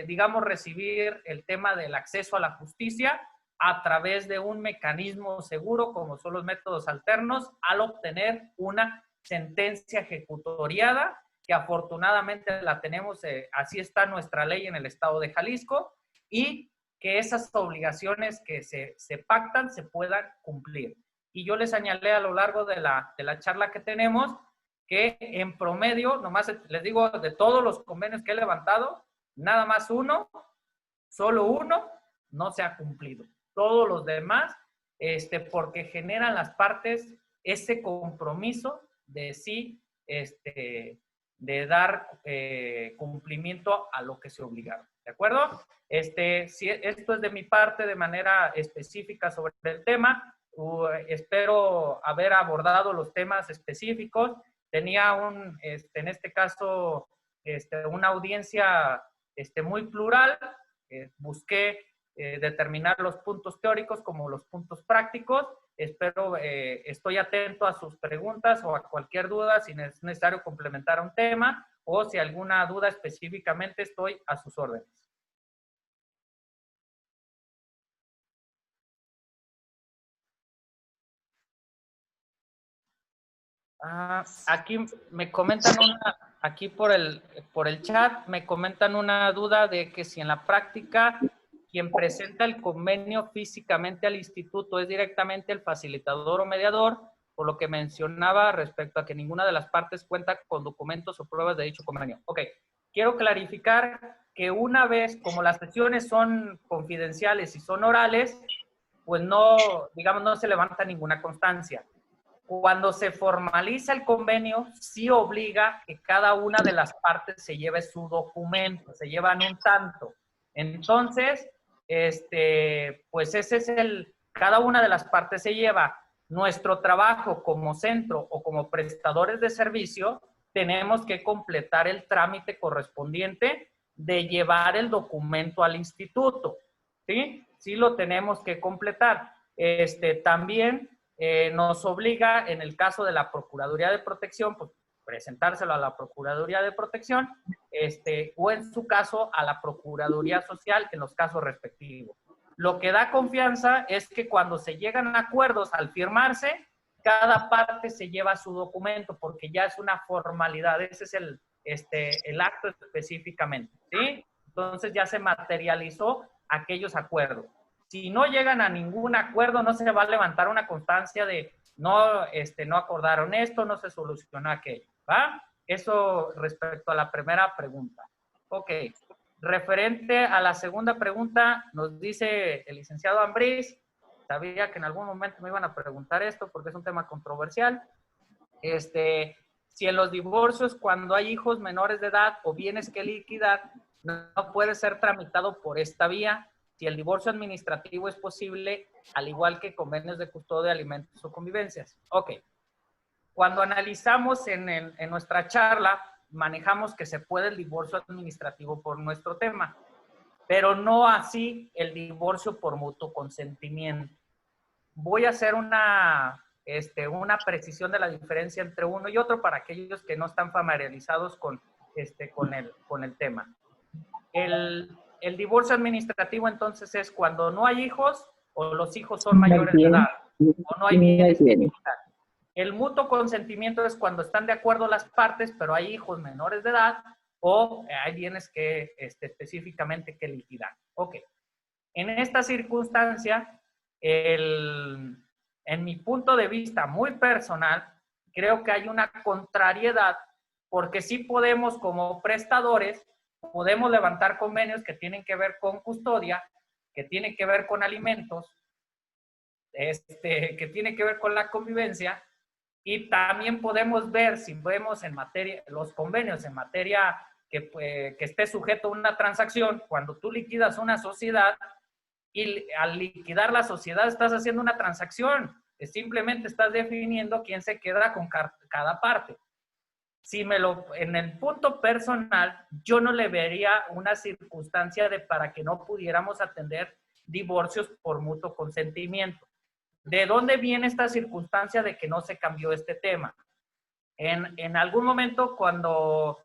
digamos, recibir el tema del acceso a la justicia a través de un mecanismo seguro como son los métodos alternos al obtener una sentencia ejecutoriada, que afortunadamente la tenemos, así está nuestra ley en el estado de Jalisco, y que esas obligaciones que se pactan se puedan cumplir. Y yo les señalé a lo largo de la charla que tenemos que en promedio, nomás les digo, de todos los convenios que he levantado, nada más solo uno no se ha cumplido. Todos los demás, porque generan las partes ese compromiso de sí, de dar cumplimiento a lo que se obligaron. ¿De acuerdo? Si esto es de mi parte de manera específica sobre el tema. Espero haber abordado los temas específicos. Tenía en este caso, una audiencia muy plural. Busqué determinar los puntos teóricos como los puntos prácticos. Espero, estoy atento a sus preguntas o a cualquier duda, si es necesario complementar un tema o si alguna duda específicamente, estoy a sus órdenes. Aquí me comentan aquí por el chat, me comentan una duda de que si en la práctica quien presenta el convenio físicamente al instituto es directamente el facilitador o mediador, por lo que mencionaba respecto a que ninguna de las partes cuenta con documentos o pruebas de dicho convenio. Ok, quiero clarificar que una vez, como las sesiones son confidenciales y son orales, pues no, digamos, no se levanta ninguna constancia. Cuando se formaliza el convenio, sí obliga que cada una de las partes se lleve su documento, se llevan un tanto. Entonces, pues ese es cada una de las partes se lleva. Nuestro trabajo como centro o como prestadores de servicio, tenemos que completar el trámite correspondiente de llevar el documento al instituto, ¿sí? Sí lo tenemos que completar. También nos obliga, en el caso de la Procuraduría de Protección, pues presentárselo a la Procuraduría de Protección, o en su caso a la Procuraduría Social en los casos respectivos. Lo que da confianza es que cuando se llegan a acuerdos al firmarse, cada parte se lleva su documento porque ya es una formalidad, ese es el acto específicamente, ¿sí? Entonces ya se materializó aquellos acuerdos. Si no llegan a ningún acuerdo, no se va a levantar una constancia de no acordaron esto, no se solucionó aquello, ¿va? Eso respecto a la primera pregunta. Ok. Referente a la segunda pregunta, nos dice el licenciado Ambriz, sabía que en algún momento me iban a preguntar esto porque es un tema controversial. Si en los divorcios, cuando hay hijos menores de edad o bienes que liquidar, no puede ser tramitado por esta vía. Si el divorcio administrativo es posible, al igual que convenios de custodia, alimentos o convivencias. Ok. Cuando analizamos en nuestra charla, manejamos que se puede el divorcio administrativo por nuestro tema, pero no así el divorcio por mutuo consentimiento. Voy a hacer una precisión de la diferencia entre uno y otro para aquellos que no están familiarizados con el tema. El divorcio administrativo, entonces, es cuando no hay hijos o los hijos son mayores de edad o no hay bienes que liquidar. El mutuo consentimiento es cuando están de acuerdo las partes, pero hay hijos menores de edad o hay bienes que específicamente que liquidar. Ok. En esta circunstancia, en mi punto de vista muy personal, creo que hay una contrariedad porque sí podemos, como prestadores, podemos levantar convenios que tienen que ver con custodia, que tienen que ver con alimentos, que tienen que ver con la convivencia, y también podemos ver, si vemos en materia, los convenios en materia que esté sujeto a una transacción, cuando tú liquidas una sociedad y al liquidar la sociedad estás haciendo una transacción, que simplemente estás definiendo quién se queda con cada parte. En el punto personal, yo no le vería una circunstancia para que no pudiéramos atender divorcios por mutuo consentimiento. ¿De dónde viene esta circunstancia de que no se cambió este tema? En algún momento cuando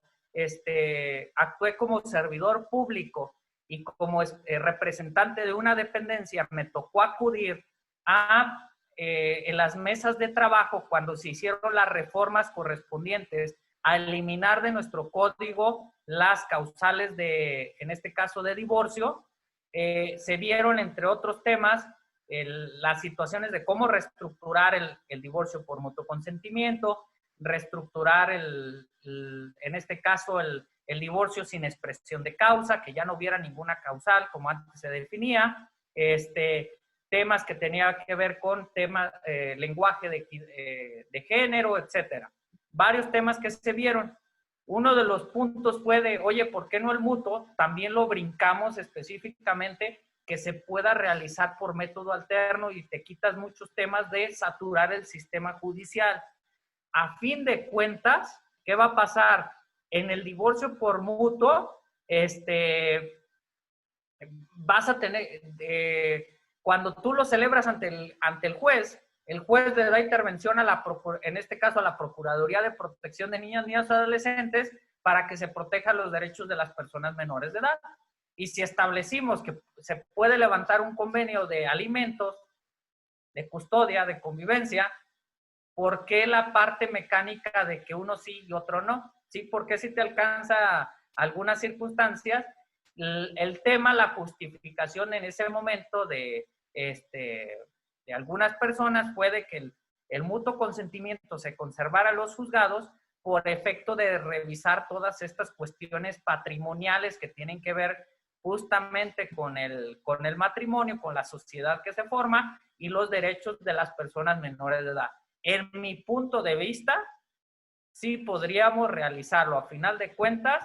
actué como servidor público y como representante de una dependencia, me tocó acudir a en las mesas de trabajo cuando se hicieron las reformas correspondientes a eliminar de nuestro código las causales en este caso de divorcio. Se vieron, entre otros temas, las situaciones de cómo reestructurar el divorcio por mutuo consentimiento, reestructurar en este caso el divorcio sin expresión de causa, que ya no hubiera ninguna causal como antes se definía, temas que tenían que ver con temas, lenguaje de género, etcétera. Varios temas que se vieron. Uno de los puntos fue de, oye, ¿por qué no el mutuo? También lo brincamos específicamente que se pueda realizar por método alterno y te quitas muchos temas de saturar el sistema judicial. A fin de cuentas, ¿qué va a pasar? En el divorcio por mutuo, vas a tener, cuando tú lo celebras ante el juez le da intervención en este caso a la Procuraduría de Protección de Niños, Niñas y Adolescentes para que se protejan los derechos de las personas menores de edad. Y si establecimos que se puede levantar un convenio de alimentos, de custodia, de convivencia, ¿por qué la parte mecánica de que uno sí y otro no? ¿Sí? Porque si te alcanza algunas circunstancias, el tema, la justificación en ese momento de algunas personas fue de que el mutuo consentimiento se conservara a los juzgados por efecto de revisar todas estas cuestiones patrimoniales que tienen que ver justamente con el matrimonio, con la sociedad que se forma y los derechos de las personas menores de edad. En mi punto de vista, sí podríamos realizarlo. A final de cuentas,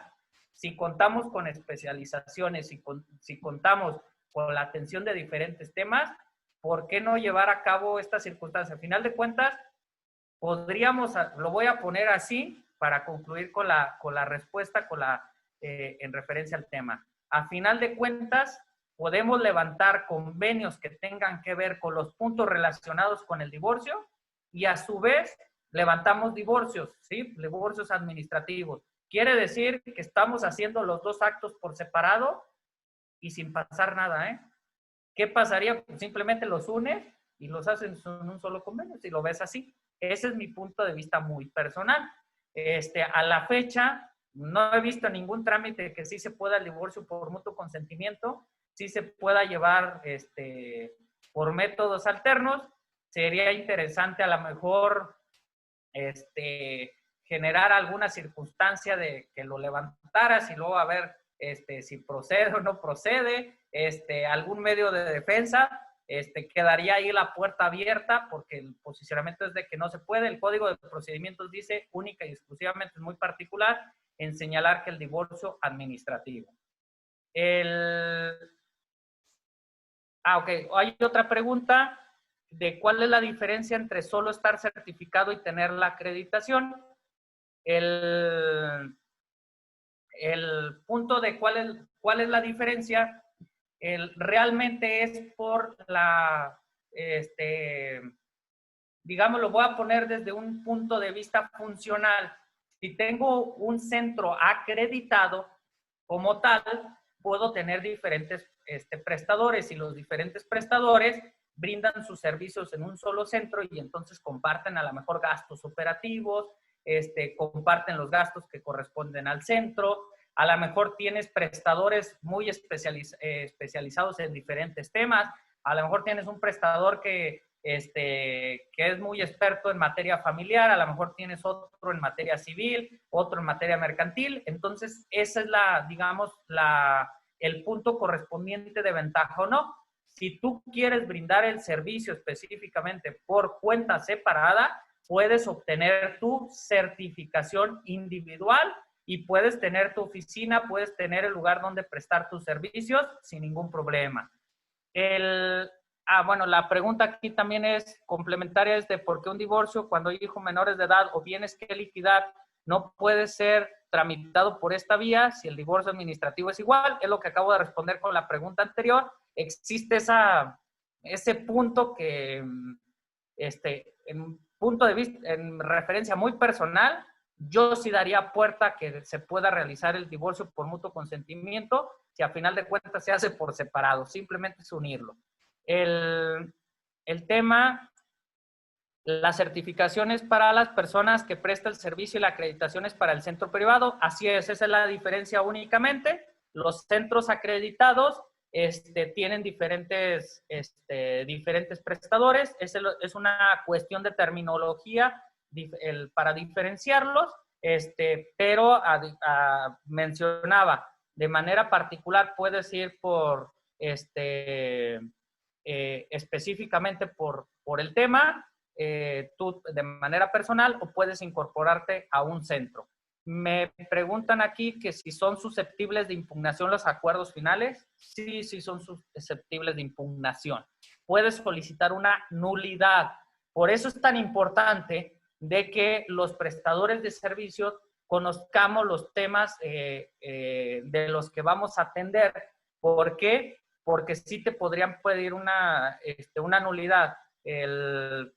si contamos con especializaciones, si contamos con la atención de diferentes temas, ¿por qué no llevar a cabo esta circunstancia? A final de cuentas, podríamos, lo voy a poner así para concluir con la respuesta en referencia al tema. A final de cuentas, podemos levantar convenios que tengan que ver con los puntos relacionados con el divorcio y a su vez levantamos divorcios, ¿sí? Divorcios administrativos. Quiere decir que estamos haciendo los dos actos por separado y sin pasar nada, ¿eh? ¿Qué pasaría? Pues simplemente los unes y los hacen en un solo convenio, si lo ves así. Ese es mi punto de vista muy personal. A la fecha, no he visto ningún trámite que sí se pueda el divorcio por mutuo consentimiento, sí se pueda llevar por métodos alternos. Sería interesante a lo mejor generar alguna circunstancia de que lo levantaras y luego a ver si procede o no procede, algún medio de defensa, quedaría ahí la puerta abierta porque el posicionamiento es de que no se puede. El Código de Procedimientos dice única y exclusivamente, muy particular, en señalar que el divorcio administrativo. Ok, hay otra pregunta de cuál es la diferencia entre solo estar certificado y tener la acreditación. El punto de cuál es la diferencia, realmente es por digamos, lo voy a poner desde un punto de vista funcional. Si tengo un centro acreditado como tal, puedo tener diferentes prestadores y los diferentes prestadores brindan sus servicios en un solo centro y entonces comparten a lo mejor gastos operativos, comparten los gastos que corresponden al centro. A lo mejor tienes prestadores muy especializados en diferentes temas. A lo mejor tienes un prestador que es muy experto en materia familiar, a lo mejor tienes otro en materia civil, otro en materia mercantil. Entonces, esa es digamos, el punto correspondiente de ventaja o no. Si tú quieres brindar el servicio específicamente por cuenta separada, puedes obtener tu certificación individual y puedes tener tu oficina, puedes tener el lugar donde prestar tus servicios sin ningún problema. Bueno, la pregunta aquí también es complementaria, es de por qué un divorcio cuando hay hijos menores de edad o bienes que liquidar no puede ser tramitado por esta vía si el divorcio administrativo es igual. Es lo que acabo de responder con la pregunta anterior. Existe esa ese punto que, en punto de vista, en referencia muy personal, yo sí daría puerta a que se pueda realizar el divorcio por mutuo consentimiento, si a final de cuentas se hace por separado, simplemente es unirlo. El tema, las certificaciones para las personas que prestan el servicio y la acreditación es para el centro privado, así es, esa es la diferencia únicamente. Los centros acreditados tienen diferentes prestadores, es una cuestión de terminología para diferenciarlos, pero mencionaba, de manera particular puedes ir por, específicamente por el tema, tú de manera personal, o puedes incorporarte a un centro. Me preguntan aquí que si son susceptibles de impugnación los acuerdos finales. Sí, sí son susceptibles de impugnación. Puedes solicitar una nulidad. Por eso es tan importante de que los prestadores de servicios conozcamos los temas de los que vamos a atender. ¿Por qué? Porque sí te podrían pedir una nulidad.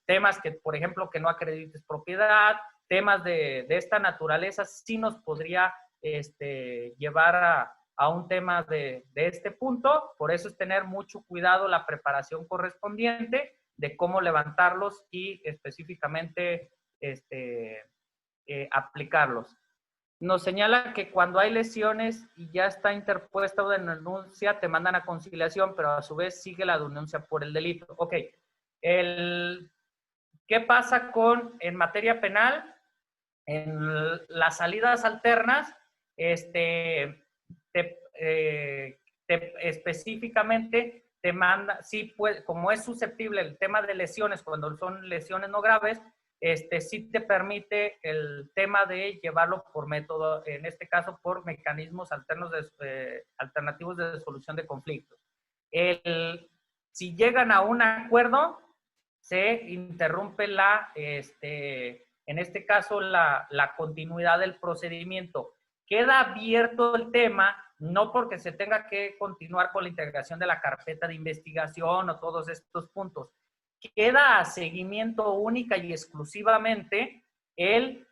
Temas que, por ejemplo, que no acredites propiedad, temas de esta naturaleza, sí nos podría llevar a un tema de este punto. Por eso es tener mucho cuidado la preparación correspondiente de cómo levantarlos y específicamente aplicarlos. Nos señala que cuando hay lesiones y ya está interpuesta una denuncia, te mandan a conciliación, pero a su vez sigue la denuncia por el delito. Ok. ¿Qué pasa en materia penal? En las salidas alternas, específicamente te manda, sí, puede, como es susceptible el tema de lesiones, cuando son lesiones no graves, sí te permite el tema de llevarlo por método, en este caso por mecanismos alternativos de solución de conflictos. Si llegan a un acuerdo, se interrumpe en este caso, la continuidad del procedimiento. Queda abierto el tema, no porque se tenga que continuar con la integración de la carpeta de investigación o todos estos puntos. Queda a seguimiento única y exclusivamente el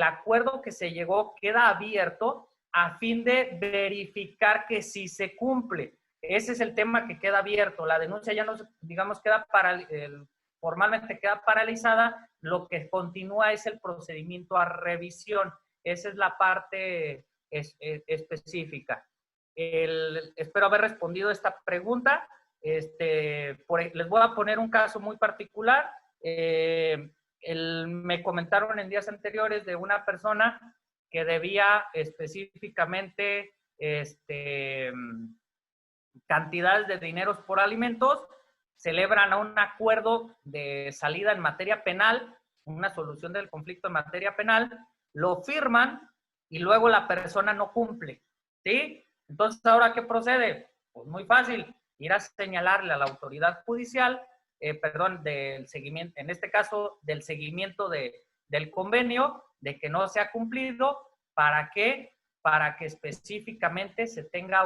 acuerdo que se llegó, queda abierto a fin de verificar que sí se cumple. Ese es el tema que queda abierto. La denuncia ya no, digamos, formalmente queda paralizada. Lo que continúa es el procedimiento a revisión. Esa es la parte específica. Espero haber respondido esta pregunta. Les voy a poner un caso muy particular. Me comentaron en días anteriores de una persona que debía específicamente cantidades de dineros por alimentos, celebran un acuerdo de salida en materia penal, una solución del conflicto en materia penal, lo firman y luego la persona no cumple, ¿sí? Entonces, ¿ahora qué procede? Pues muy fácil, ir a señalarle a la autoridad judicial, del seguimiento, en este caso, del seguimiento del convenio, de que no se ha cumplido, ¿para qué? Para que específicamente se tenga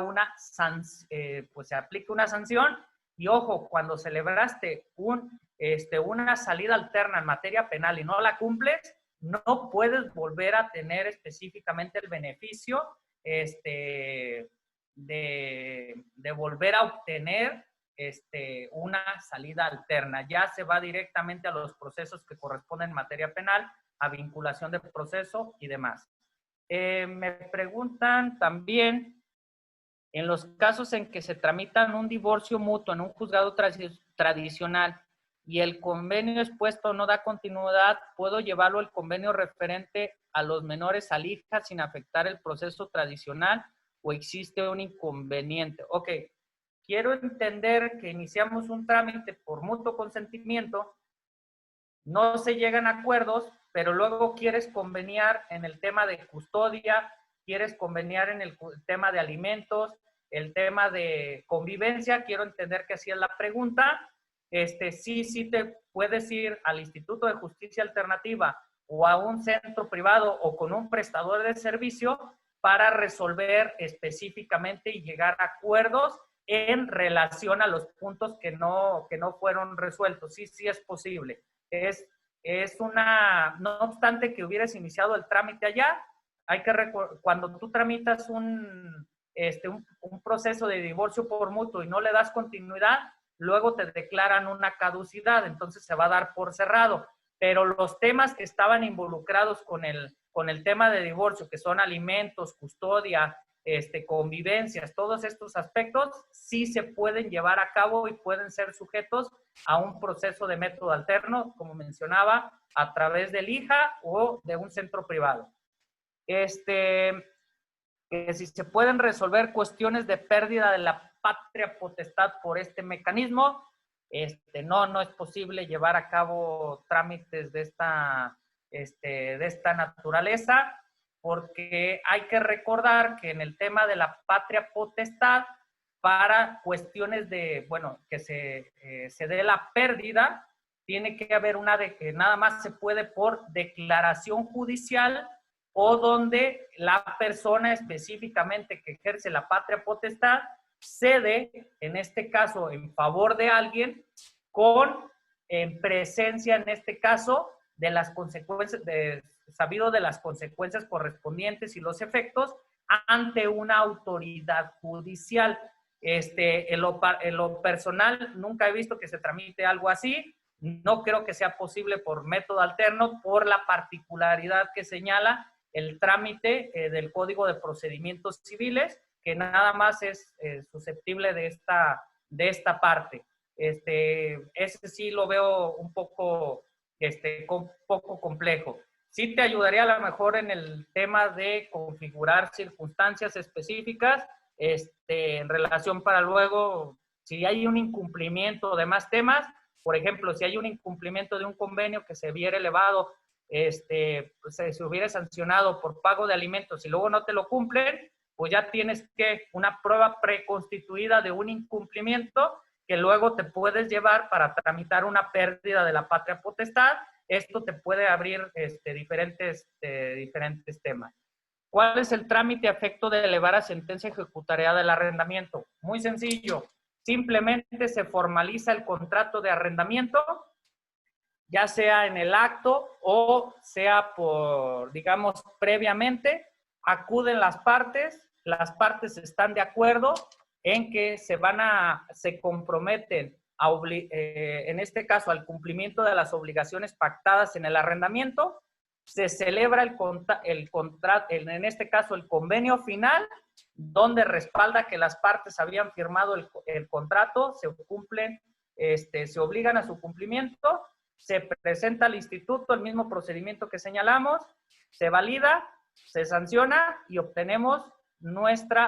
pues se aplique una sanción. Y ojo, cuando celebraste una salida alterna en materia penal y no la cumples, no puedes volver a tener específicamente el beneficio de volver a obtener una salida alterna. Ya se va directamente a los procesos que corresponden en materia penal, a vinculación de proceso y demás. Me preguntan también, en los casos en que se tramitan un divorcio mutuo en un juzgado tradicional y el convenio expuesto no da continuidad, ¿puedo llevarlo el convenio referente a los menores al hija sin afectar el proceso tradicional o existe un inconveniente? Ok, quiero entender que iniciamos un trámite por mutuo consentimiento, no se llegan a acuerdos, pero luego quieres conveniar en el tema de custodia, quieres conveniar en el tema de alimentos, el tema de convivencia. Quiero entender que así es la pregunta. Sí te puedes ir al Instituto de Justicia Alternativa o a un centro privado o con un prestador de servicio para resolver específicamente y llegar a acuerdos en relación a los puntos que no fueron resueltos. Sí, sí es posible. No obstante que hubieras iniciado el trámite allá, hay que cuando tú tramitas un proceso de divorcio por mutuo y no le das continuidad, luego te declaran una caducidad, entonces se va a dar por cerrado. Pero los temas que estaban involucrados con el tema de divorcio, que son alimentos, custodia, convivencias, todos estos aspectos, sí se pueden llevar a cabo y pueden ser sujetos a un proceso de método alterno, como mencionaba, a través del IJA o de un centro privado. Que si se pueden resolver cuestiones de pérdida de la patria potestad por este mecanismo, no es posible llevar a cabo trámites de esta naturaleza, porque hay que recordar que en el tema de la patria potestad, para cuestiones de, bueno, que se dé la pérdida, tiene que haber una de que nada más se puede por declaración judicial o donde la persona específicamente que ejerce la patria potestad cede, en este caso, en favor de alguien, con presencia, en este caso, de las consecuencias, sabido de las consecuencias correspondientes y los efectos ante una autoridad judicial. En lo personal, nunca he visto que se tramite algo así. No creo que sea posible por método alterno, por la particularidad que señala el trámite del Código de Procedimientos Civiles, que nada más es susceptible de esta parte. Ese sí lo veo un poco complejo. Sí te ayudaría a lo mejor en el tema de configurar circunstancias específicas en relación para luego, si hay un incumplimiento de más temas, por ejemplo, si hay un incumplimiento de un convenio que se viera elevado, pues, se hubiera sancionado por pago de alimentos y luego no te lo cumplen, pues ya tienes una prueba preconstituida de un incumplimiento que luego te puedes llevar para tramitar una pérdida de la patria potestad. Esto te puede abrir diferentes temas. ¿Cuál es el trámite a efecto de elevar a sentencia ejecutariada del arrendamiento? Muy sencillo. Simplemente se formaliza el contrato de arrendamiento, ya sea en el acto o sea por, digamos, previamente, acuden las partes están de acuerdo en que se comprometen en este caso al cumplimiento de las obligaciones pactadas en el arrendamiento, se celebra en este caso el convenio final, donde respalda que las partes habían firmado el contrato, se cumplen, se obligan a su cumplimiento, se presenta al instituto el mismo procedimiento que señalamos, se valida, se sanciona y obtenemos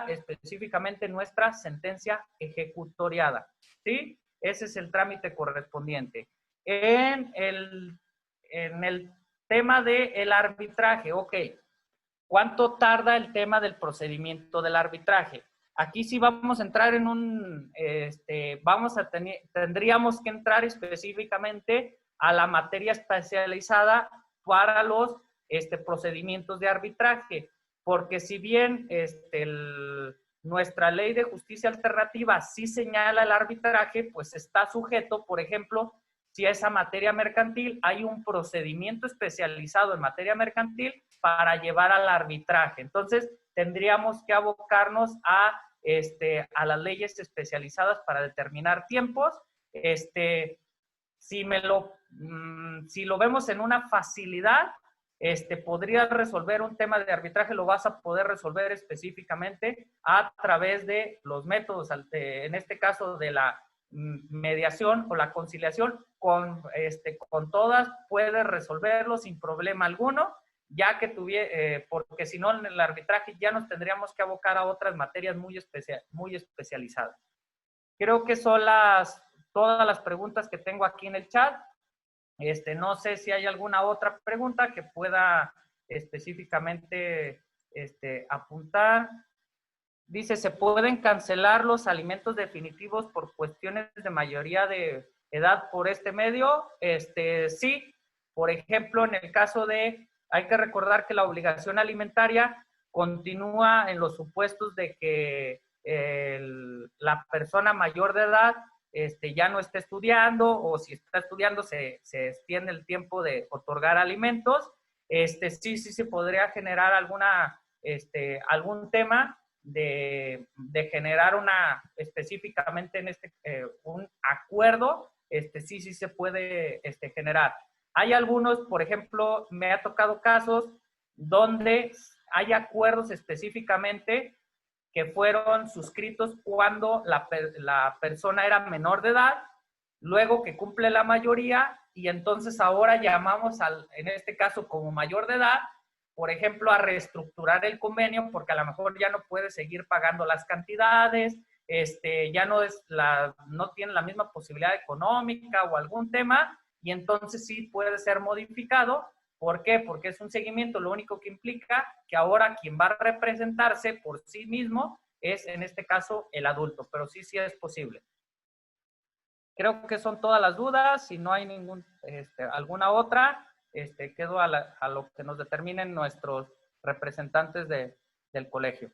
específicamente nuestra sentencia ejecutoriada, ¿sí? Ese es el trámite correspondiente. En el tema del arbitraje, ok, ¿cuánto tarda el tema del procedimiento del arbitraje? Aquí sí vamos a entrar en tendríamos que entrar específicamente a la materia especializada para los procedimientos de arbitraje, porque si bien nuestra ley de justicia alternativa sí señala el arbitraje, pues está sujeto, por ejemplo, si esa materia mercantil, hay un procedimiento especializado en materia mercantil para llevar al arbitraje. Entonces, tendríamos que abocarnos a las leyes especializadas para determinar tiempos. Si lo vemos en una facilidad, podría resolver un tema de arbitraje, lo vas a poder resolver específicamente a través de los métodos, en este caso de la mediación o la conciliación, con todas puedes resolverlo sin problema alguno, ya que porque si no en el arbitraje ya nos tendríamos que abocar a otras materias muy especializadas. Creo que son todas las preguntas que tengo aquí en el chat. No sé si hay alguna otra pregunta que pueda específicamente apuntar. Dice, ¿se pueden cancelar los alimentos definitivos por cuestiones de mayoría de edad por este medio? Sí. Por ejemplo, en el caso hay que recordar que la obligación alimentaria continúa en los supuestos de que la persona mayor de edad ya no esté estudiando, o si está estudiando se extiende el tiempo de otorgar alimentos, sí se podría generar algún tema de generar específicamente en un acuerdo, sí se puede generar. Hay algunos, por ejemplo, me ha tocado casos donde hay acuerdos específicamente que fueron suscritos cuando la persona era menor de edad, luego que cumple la mayoría, y entonces ahora llamamos en este caso como mayor de edad, por ejemplo, a reestructurar el convenio porque a lo mejor ya no puede seguir pagando las cantidades, ya no tiene la misma posibilidad económica o algún tema, y entonces sí puede ser modificado. ¿Por qué? Porque es un seguimiento, lo único que implica que ahora quien va a representarse por sí mismo es, en este caso, el adulto, pero sí es posible. Creo que son todas las dudas. Si no hay alguna otra, quedo a lo que nos determinen nuestros representantes del colegio.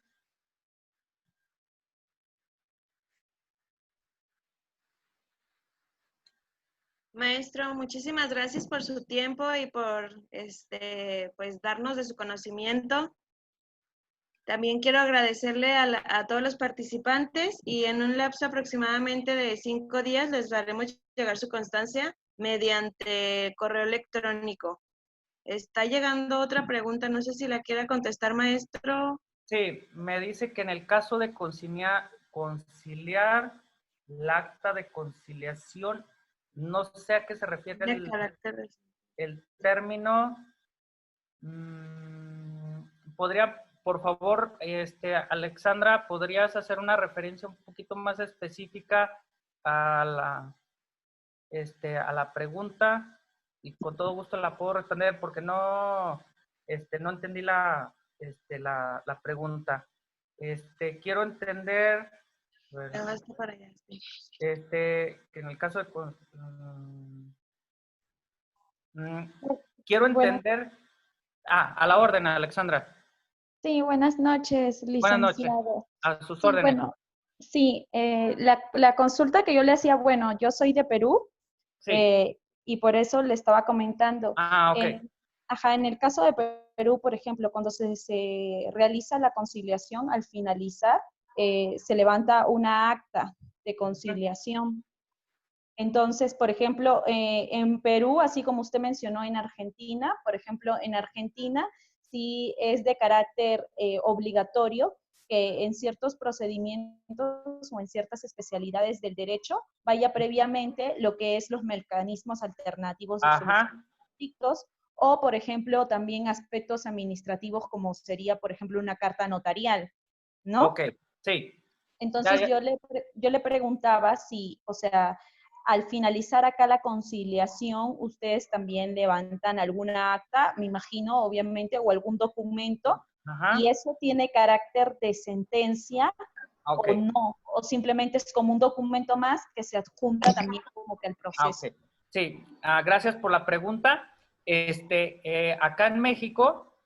Maestro, muchísimas gracias por su tiempo y por pues darnos de su conocimiento. También quiero agradecerle a todos los participantes, y en un lapso aproximadamente de 5 días les haremos llegar su constancia mediante correo electrónico. Está llegando otra pregunta, no sé si la quiera contestar, maestro. Sí, me dice que en el caso de conciliar el acta de conciliación, no sé a qué se refiere el término. ¿Podría, por favor, Alexandra, podrías hacer una referencia un poquito más específica a la pregunta? Y con todo gusto la puedo responder porque no entendí la pregunta. Quiero entender, que en el caso de quiero entender. A la orden, Alexandra. Sí, buenas noches, Buenas noches. licenciado. A sus Sí, órdenes. bueno, sí, la consulta que yo le hacía, bueno, yo soy de Perú, Sí. y por eso le estaba comentando. Ok. En el caso de Perú, por ejemplo, cuando se realiza la conciliación, al finalizar, se levanta una acta de conciliación. Entonces, por ejemplo, en Perú, así como usted mencionó en Argentina, por ejemplo, en Argentina sí es de carácter obligatorio que en ciertos procedimientos o en ciertas especialidades del derecho vaya previamente lo que es los mecanismos alternativos de solución de conflictos, o, por ejemplo, también aspectos administrativos como sería, por ejemplo, una carta notarial, ¿no? Ok, sí. Entonces Ya. yo le preguntaba si, o sea, al finalizar acá la conciliación, ustedes también levantan alguna acta, me imagino, obviamente, o algún documento, y eso tiene carácter de sentencia o no, o simplemente es como un documento más que se adjunta también como que al proceso. Sí, gracias por la pregunta. Acá en México,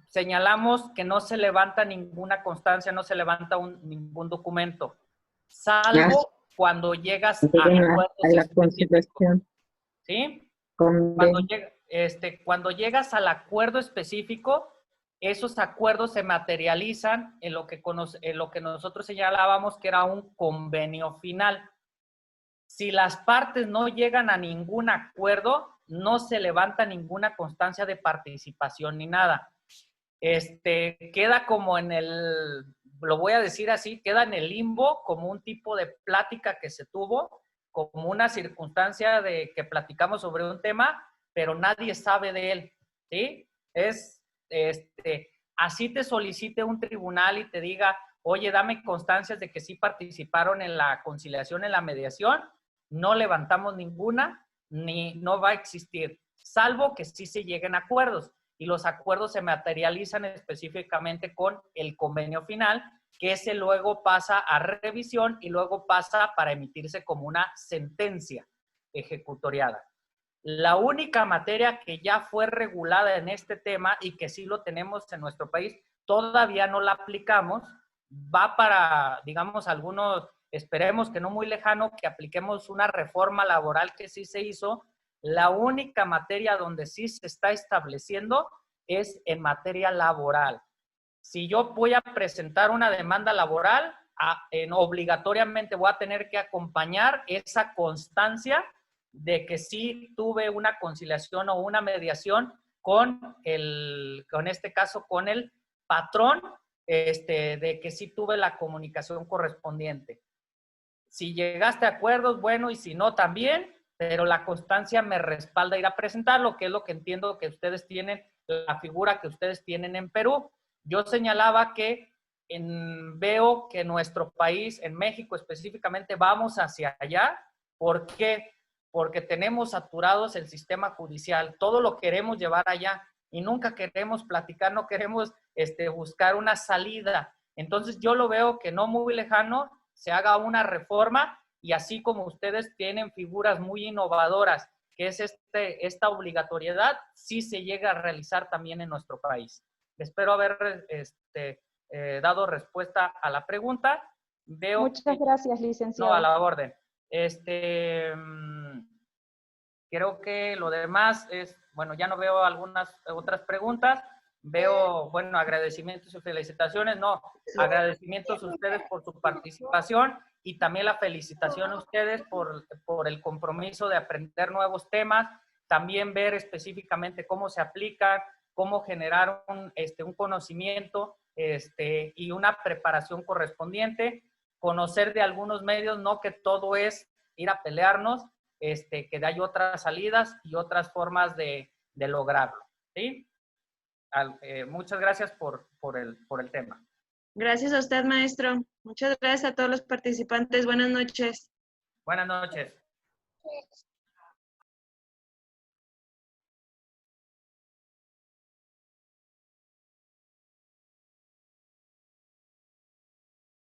señalamos que no se levanta ninguna constancia, no se levanta ningún documento, salvo cuando llegas a la conciliación. ¿Sí? Cuando llegas al acuerdo específico, esos acuerdos se materializan en lo que nosotros señalábamos que era un convenio final. Si las partes no llegan a ningún acuerdo, no se levanta ninguna constancia de participación ni nada. Queda como lo voy a decir así, queda en el limbo como un tipo de plática que se tuvo, como una circunstancia de que platicamos sobre un tema, pero nadie sabe de él, ¿sí? Así te solicite un tribunal y te diga, oye, dame constancias de que sí participaron en la conciliación, en la mediación, no levantamos ninguna, ni no va a existir, salvo que sí se lleguen a acuerdos. Y los acuerdos se materializan específicamente con el convenio final, que ese luego pasa a revisión y luego pasa para emitirse como una sentencia ejecutoriada. La única materia que ya fue regulada en este tema y que sí lo tenemos en nuestro país, todavía no la aplicamos, va para, digamos, algunos, esperemos que no muy lejano, que apliquemos una reforma laboral que sí se hizo. La única materia donde sí se está estableciendo es en materia laboral. Si yo voy a presentar una demanda laboral, obligatoriamente voy a tener que acompañar esa constancia de que sí tuve una conciliación o una mediación con este caso, con el patrón, de que sí tuve la comunicación correspondiente. Si llegaste a acuerdos, bueno, y si no, también, pero la constancia me respalda ir a presentarlo, que es lo que entiendo que ustedes tienen, la figura que ustedes tienen en Perú. Yo señalaba que veo que nuestro país, en México específicamente, vamos hacia allá. ¿Por qué? Porque tenemos saturados el sistema judicial, todo lo queremos llevar allá y nunca queremos platicar, no queremos buscar una salida. Entonces yo lo veo que no muy lejano se haga una reforma y así como ustedes tienen figuras muy innovadoras, que es esta obligatoriedad, sí se llega a realizar también en nuestro país. Espero haber dado respuesta a la pregunta. Muchas gracias, licenciado. No, a la orden. Creo que lo demás es, bueno, ya no veo algunas otras preguntas. Veo, bueno, agradecimientos y felicitaciones. No, agradecimientos a ustedes por su participación y también la felicitación a ustedes por el compromiso de aprender nuevos temas, también ver específicamente cómo se aplican, cómo generar un conocimiento y una preparación correspondiente, conocer de algunos medios, no que todo es ir a pelearnos, que hay otras salidas y otras formas de lograrlo, ¿sí? Muchas gracias por el tema. Gracias a usted, maestro. Muchas gracias a todos los participantes. Buenas noches. Buenas noches.